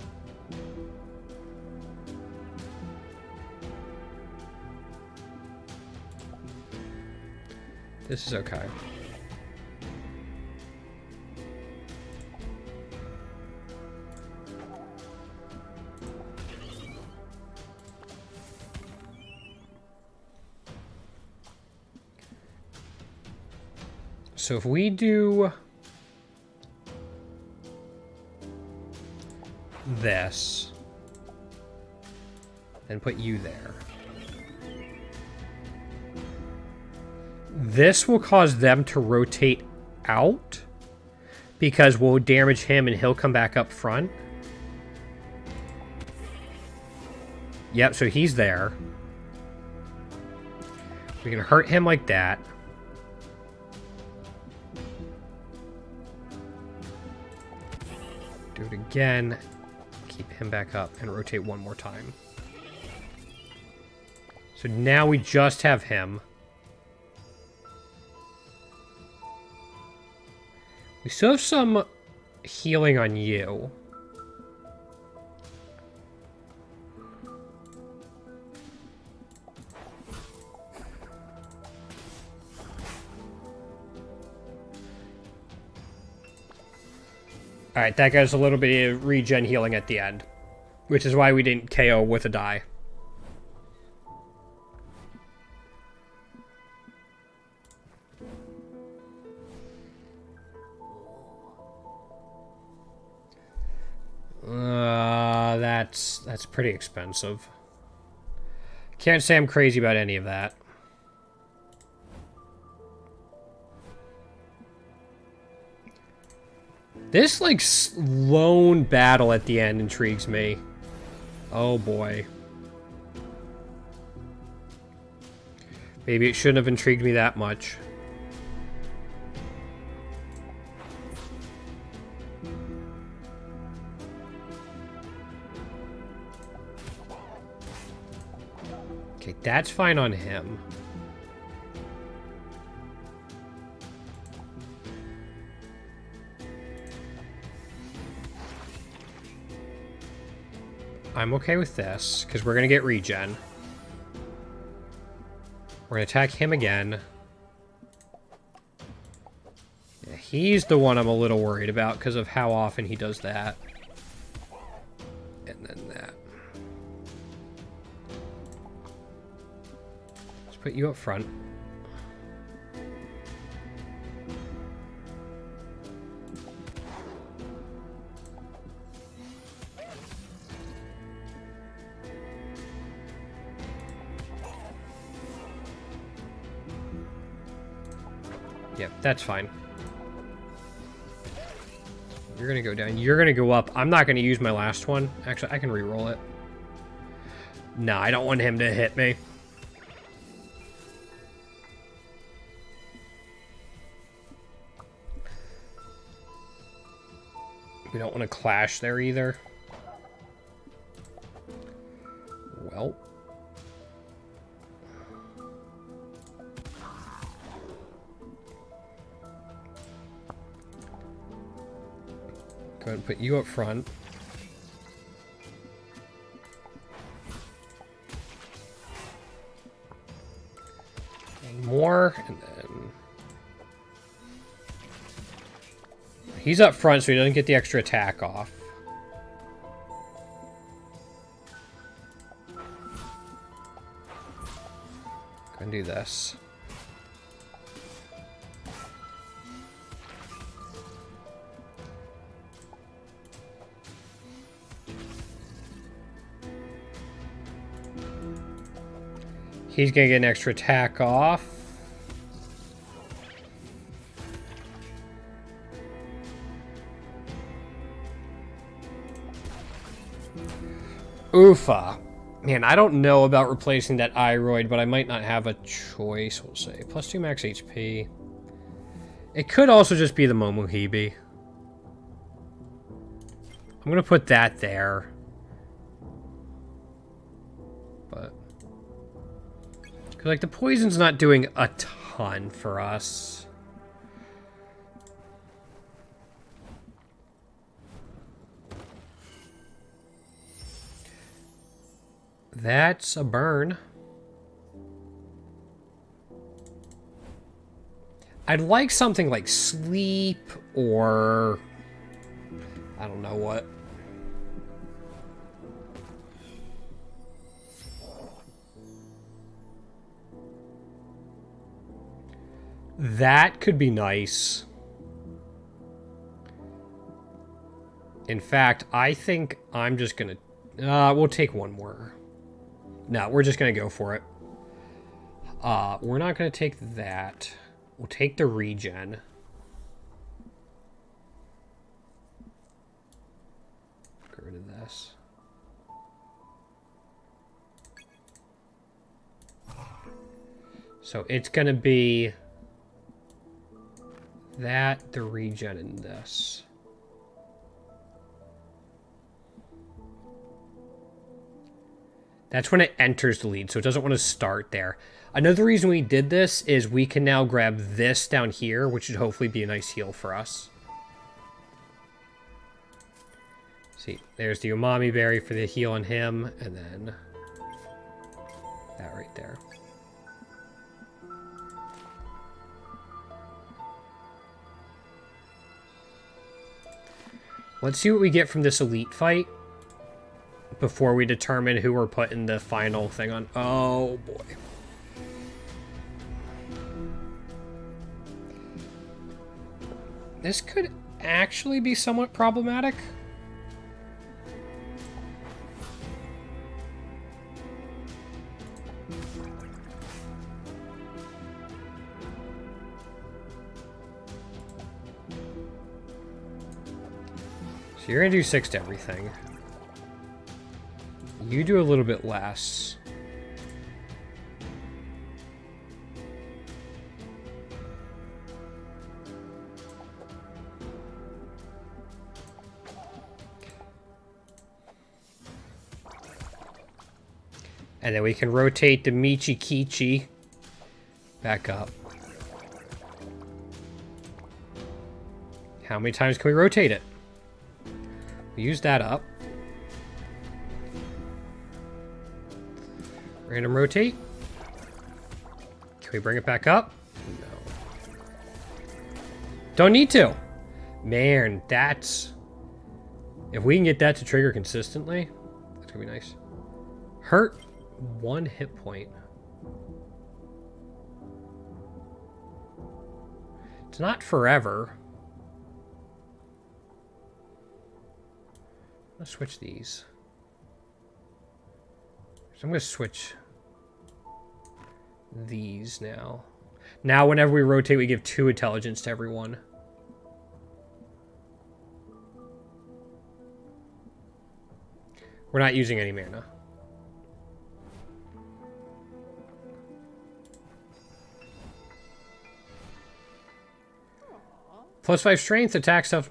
This is okay. So if we do this, and put you there, this will cause them to rotate out because we'll damage him and he'll come back up front. Yep, so he's there. We can hurt him like that. Do it again. Keep him back up and rotate one more time. So now we just have him. We still have some healing on you. Alright, that gives a little bit of regen healing at the end. Which is why we didn't KO with a die. That's pretty expensive. Can't say I'm crazy about any of that. This, like, lone battle at the end intrigues me. Oh, boy. Maybe it shouldn't have intrigued me that much. Okay, that's fine on him. I'm okay with this, because we're going to get regen. We're going to attack him again. Yeah, he's the one I'm a little worried about, because of how often he does that. And then that. Let's put you up front. Yep, that's fine. You're gonna go down. You're gonna go up. I'm not gonna use my last one. Actually, I can re-roll it. No, I don't want him to hit me. We don't want to clash there either. Well. Go ahead and put you up front. And more, and then... He's up front, so he doesn't get the extra attack off. Go and do this. He's gonna get an extra attack off. Oofa. Man, I don't know about replacing that Iroid, but I might not have a choice, we'll say. Plus 2 max HP. It could also just be the Momohibi. I'm gonna put that there. But... like, the poison's not doing a ton for us. That's a burn. I'd like something like sleep or... I don't know what. That could be nice. In fact, I think I'm just going to... we'll take one more. No, we're just going to go for it. We're not going to take that. We'll take the regen. Get rid of this. So it's going to be that, the regen, and this. That's when it enters the lead, so it doesn't want to start there. Another reason we did this is we can now grab this down here, which should hopefully be a nice heal for us. See, there's the umami berry for the heal on him, and then that right there. Let's see what we get from this elite fight before we determine who we're putting the final thing on. Oh, boy. This could actually be somewhat problematic. So you're going to do 6 to everything. You do a little bit less. And then we can rotate the Michi Kichi back up. How many times can we rotate it? We use that up. Random rotate. Can we bring it back up? No. Don't need to. Man, that's... If we can get that to trigger consistently, that's gonna be nice. Hurt 1 hit point. It's not forever. Let's switch these. So I'm going to switch these now. Now, whenever we rotate, we give 2 intelligence to everyone. We're not using any mana. +5 strength, attack stuff.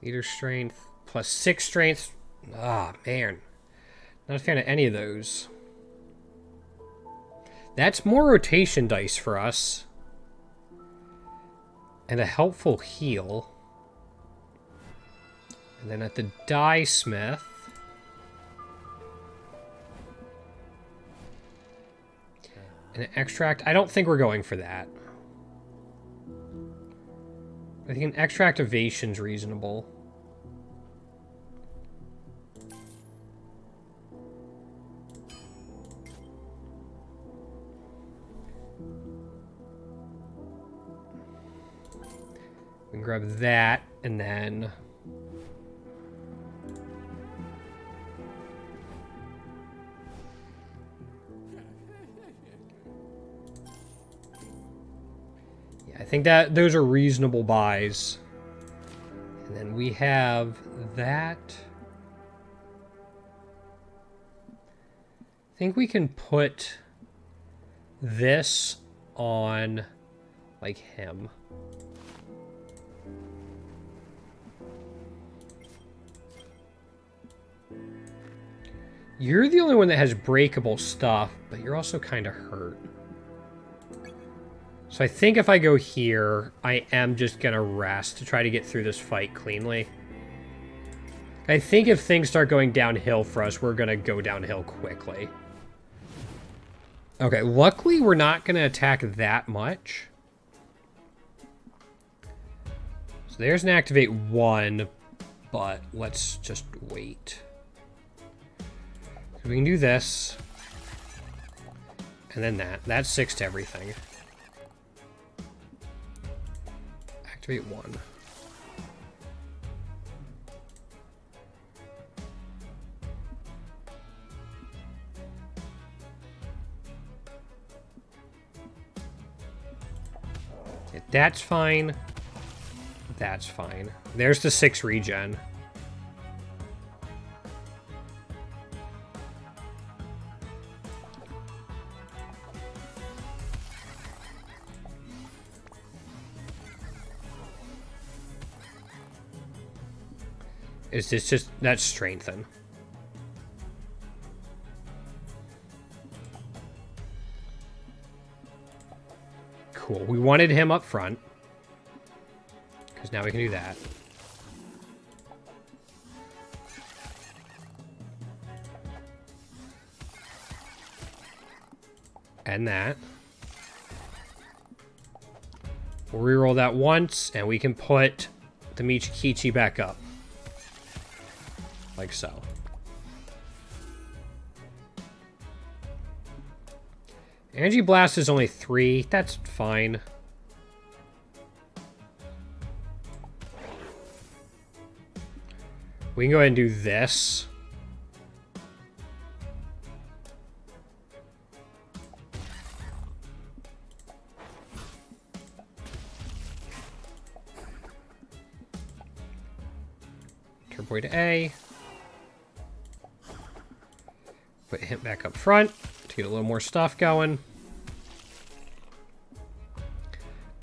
Leader strength, +6 strength. Ah, man. Not a fan of any of those. That's more rotation dice for us. And a helpful heal. And then at the die smith. An extract. I don't think we're going for that. I think an extra activation's reasonable. We can grab that, and then... I think that those are reasonable buys. And then we have that. I think we can put this on, like, him. You're the only one that has breakable stuff, but you're also kind of hurt. So I think if I go here, I am just going to rest to try to get through this fight cleanly. I think if things start going downhill for us, we're going to go downhill quickly. Okay, luckily we're not going to attack that much. So there's an activate 1, but let's just wait. So we can do this. And then that. That's 6 to everything. Activate 1. Okay, that's fine. That's fine. There's the 6 regen. Is this just... That's strengthen. Cool. We wanted him up front. Because now we can do that. And that. We'll reroll that once, and we can put the Michikichi back up. Like so. Energy Blast is only 3. That's fine. We can go ahead and do this. Turbo to A. Put him back up front to get a little more stuff going.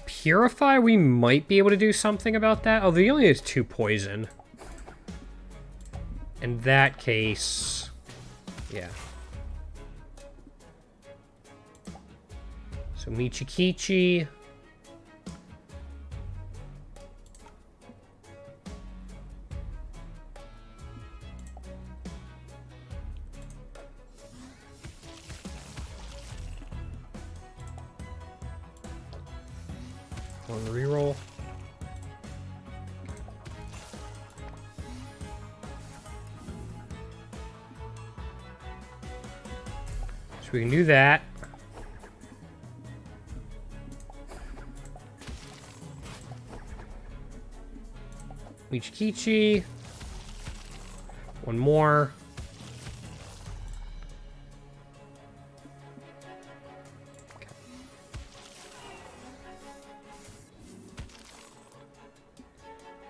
Purify, we might be able to do something about that. Oh, he only has 2 poison. In that case, yeah. So Michikichi. One reroll. So we can do that. Michikichi. One more.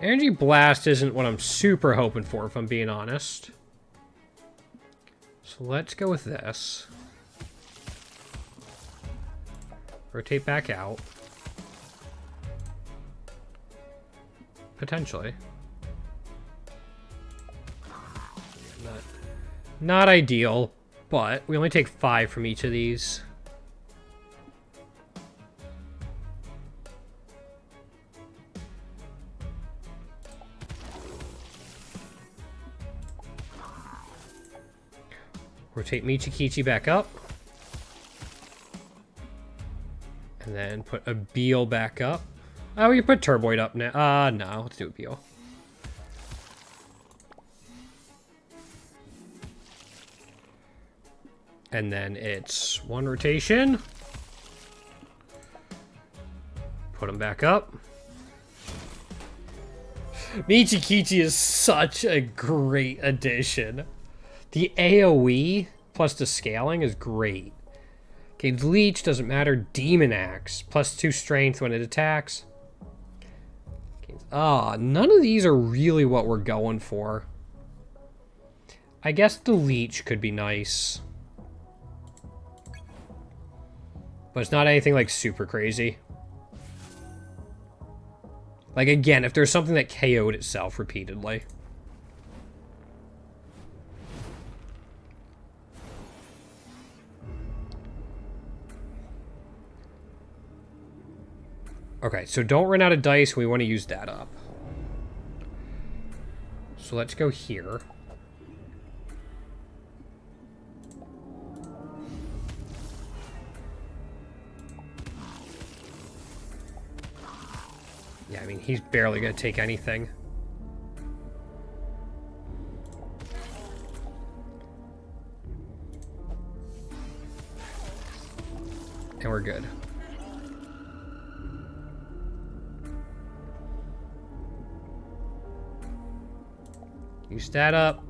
Energy Blast isn't what I'm super hoping for, if I'm being honest. So let's go with this. Rotate back out. Potentially. Not ideal, but we only take 5 from each of these. Rotate Michikichi back up. And then put a Beal back up. Oh, we can put Turboid up now. No, let's do a Beal. And then it's 1 rotation. Put him back up. Michikichi is such a great addition. The AoE plus the scaling is great. Gains Leech, doesn't matter. Demon Axe, plus 2 strength when it attacks. None of these are really what we're going for. I guess the Leech could be nice. But it's not anything like super crazy. Like again, if there's something that KO'd itself repeatedly. Okay, so don't run out of dice. We want to use that up. So let's go here. Yeah, I mean, he's barely going to take anything. And we're good. Use that up.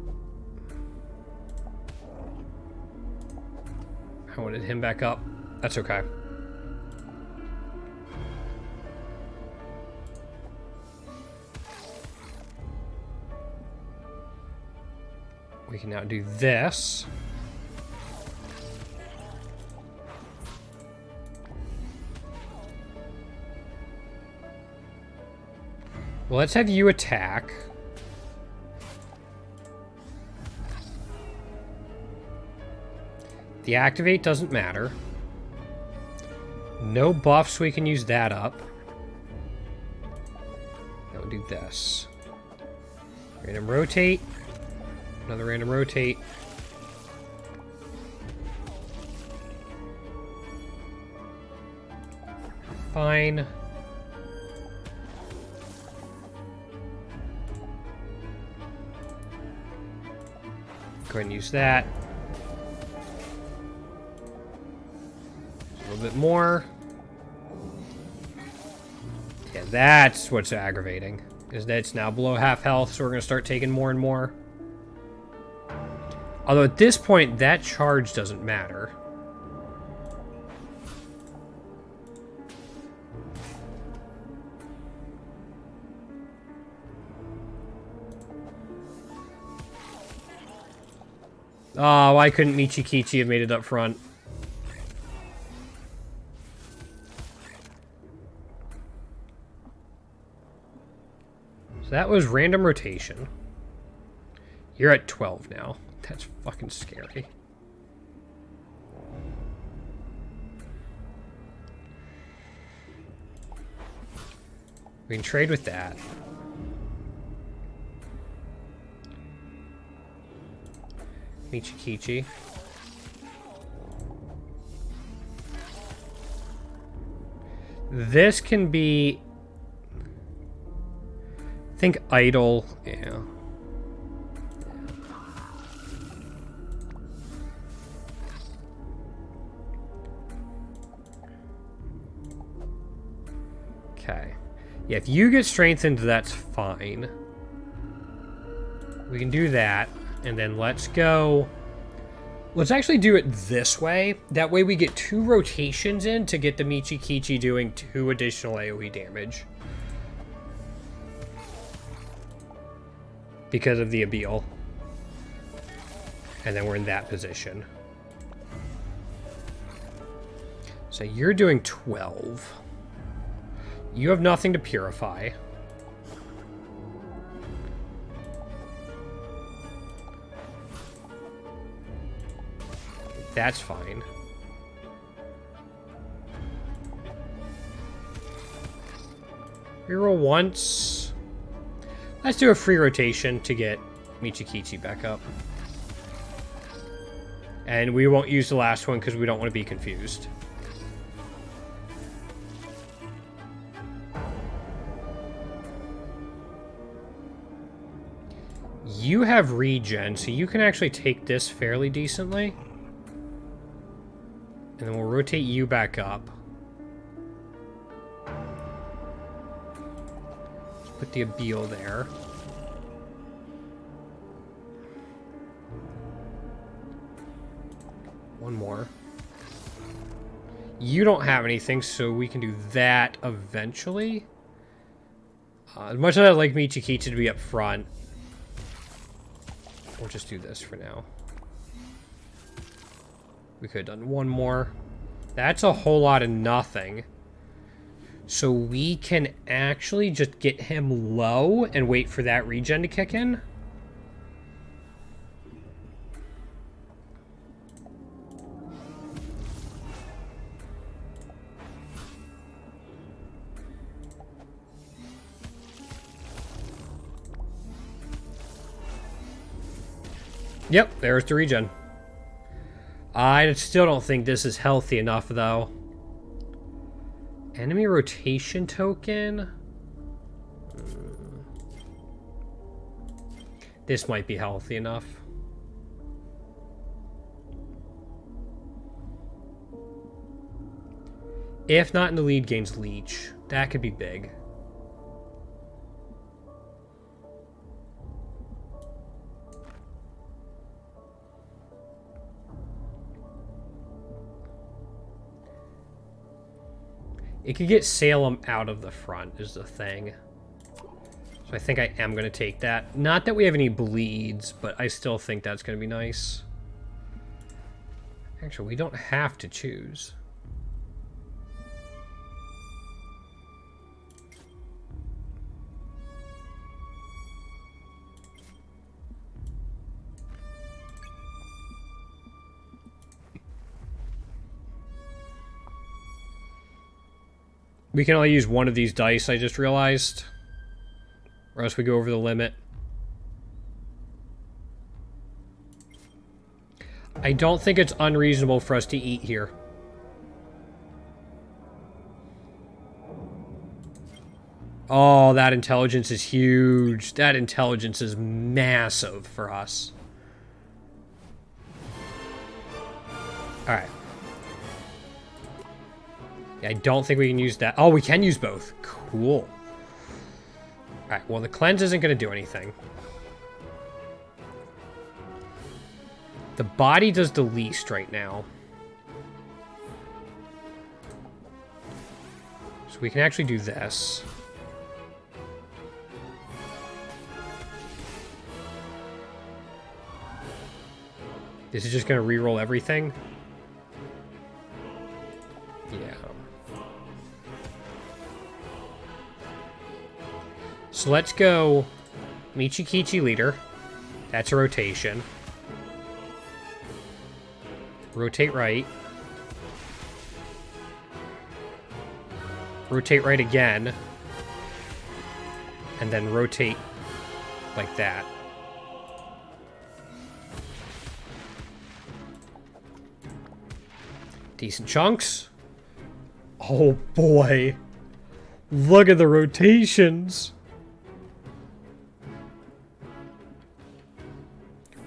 I wanted him back up. That's okay. We can now do this. Well, let's have you attack. The activate doesn't matter. No buffs, we can use that up. Now we'll do this. Random rotate. Another random rotate. Fine. Go ahead and use that. A little bit more. Yeah, that's what's aggravating. Is that it's now below half health, so we're going to start taking more and more. Although at this point, that charge doesn't matter. Oh, why couldn't Michikichi have made it up front? So that was random rotation. You're at 12 now. That's fucking scary. We can trade with that. Michikichi. This can be... I think idle. Yeah. Okay. Yeah, if you get strengthened, that's fine. We can do that. And then let's go... Let's actually do it this way. That way we get 2 rotations in to get the Michikichi doing 2 additional AoE damage. Because of the Abeil. And then we're in that position. So you're doing 12. You have nothing to purify. That's fine. Reroll once. Let's do a free rotation to get Michikichi back up. And we won't use the last one because we don't want to be confused. You have regen, so you can actually take this fairly decently. And then we'll rotate you back up. Let's put the Abeil there. One more. You don't have anything, so we can do that eventually. As much as I'd like Michikichi to be up front, we'll just do this for now. We could have done one more. That's a whole lot of nothing. So we can actually just get him low and wait for that regen to kick in. Yep, there's the regen. I still don't think this is healthy enough, though. Enemy rotation token? This might be healthy enough. If not in the lead, gains leech. That could be big. It could get Salem out of the front is the thing. So I think I am going to take that. Not that we have any bleeds, but I still think that's going to be nice. Actually, we don't have to choose. We can only use one of these dice, I just realized. Or else we go over the limit. I don't think it's unreasonable for us to eat here. Oh, that intelligence is huge. That intelligence is massive for us. Alright. I don't think we can use that. Oh, we can use both. Cool. Alright, well, the cleanse isn't going to do anything. The body does the least right now. So we can actually do this. This is just going to reroll everything. Yeah. So let's go Michikichi leader. That's a rotation. Rotate right. Rotate right again. And then rotate like that. Decent chunks. Oh boy. Look at the rotations.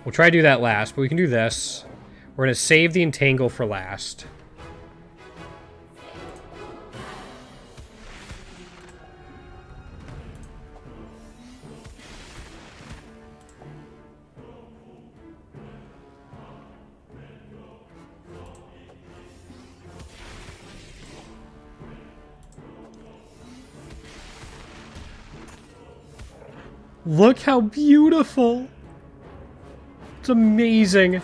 We'll try to do that last, but we can do this. We're going to save the entangle for last. Look how beautiful! It's amazing!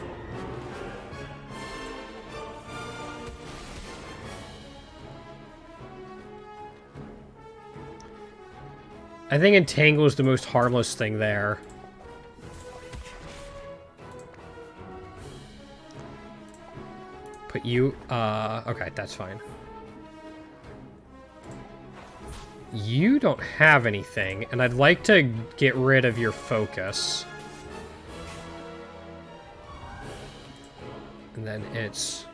I think Entangle is the most harmless thing there. Put you, okay, that's fine. You don't have anything, and I'd like to get rid of your focus. And then it's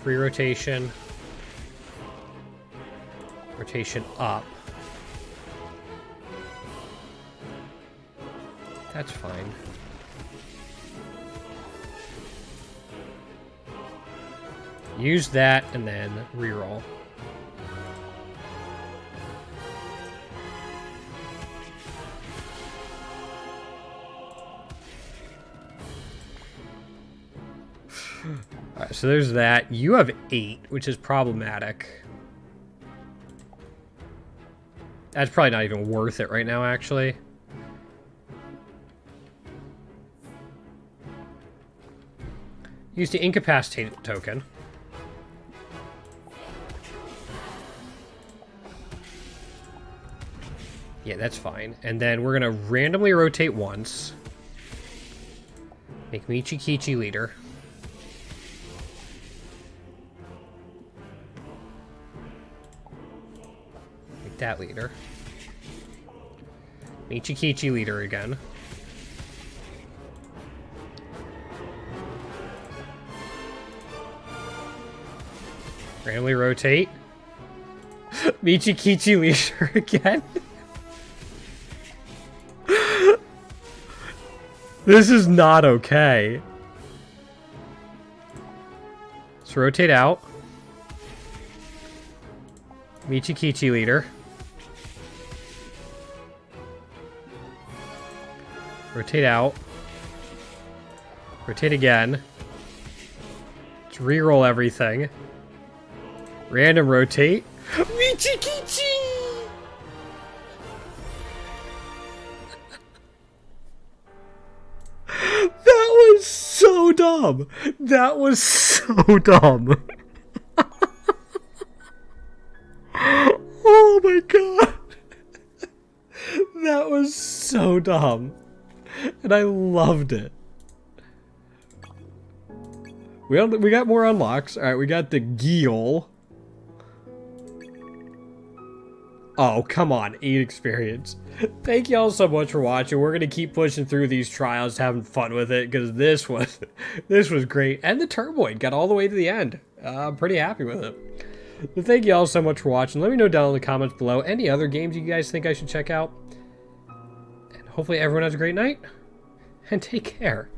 free rotation, rotation up. That's fine. Use that and then reroll. Alright, so there's that. You have 8, which is problematic. That's probably not even worth it right now, actually. Use the incapacitate token. Yeah, that's fine. And then we're going to randomly rotate once. Make Michikichi leader. Make that leader. Michikichi leader again. Randomly rotate. Michikichi leader again. This is not okay. Let's rotate out. Michi Kichi leader. Rotate out. Rotate again. Let's reroll everything. Random rotate. Michi Kichi! That was so dumb. That was so dumb. Oh my god. That was so dumb. And I loved it. We got more unlocks. Alright, we got the Geel. Oh, come on. 8 experience. Thank y'all so much for watching. We're going to keep pushing through these trials, having fun with it, because this was great. And the Turboid got all the way to the end. I'm pretty happy with it. So thank y'all so much for watching. Let me know down in the comments below any other games you guys think I should check out. And hopefully everyone has a great night. And take care.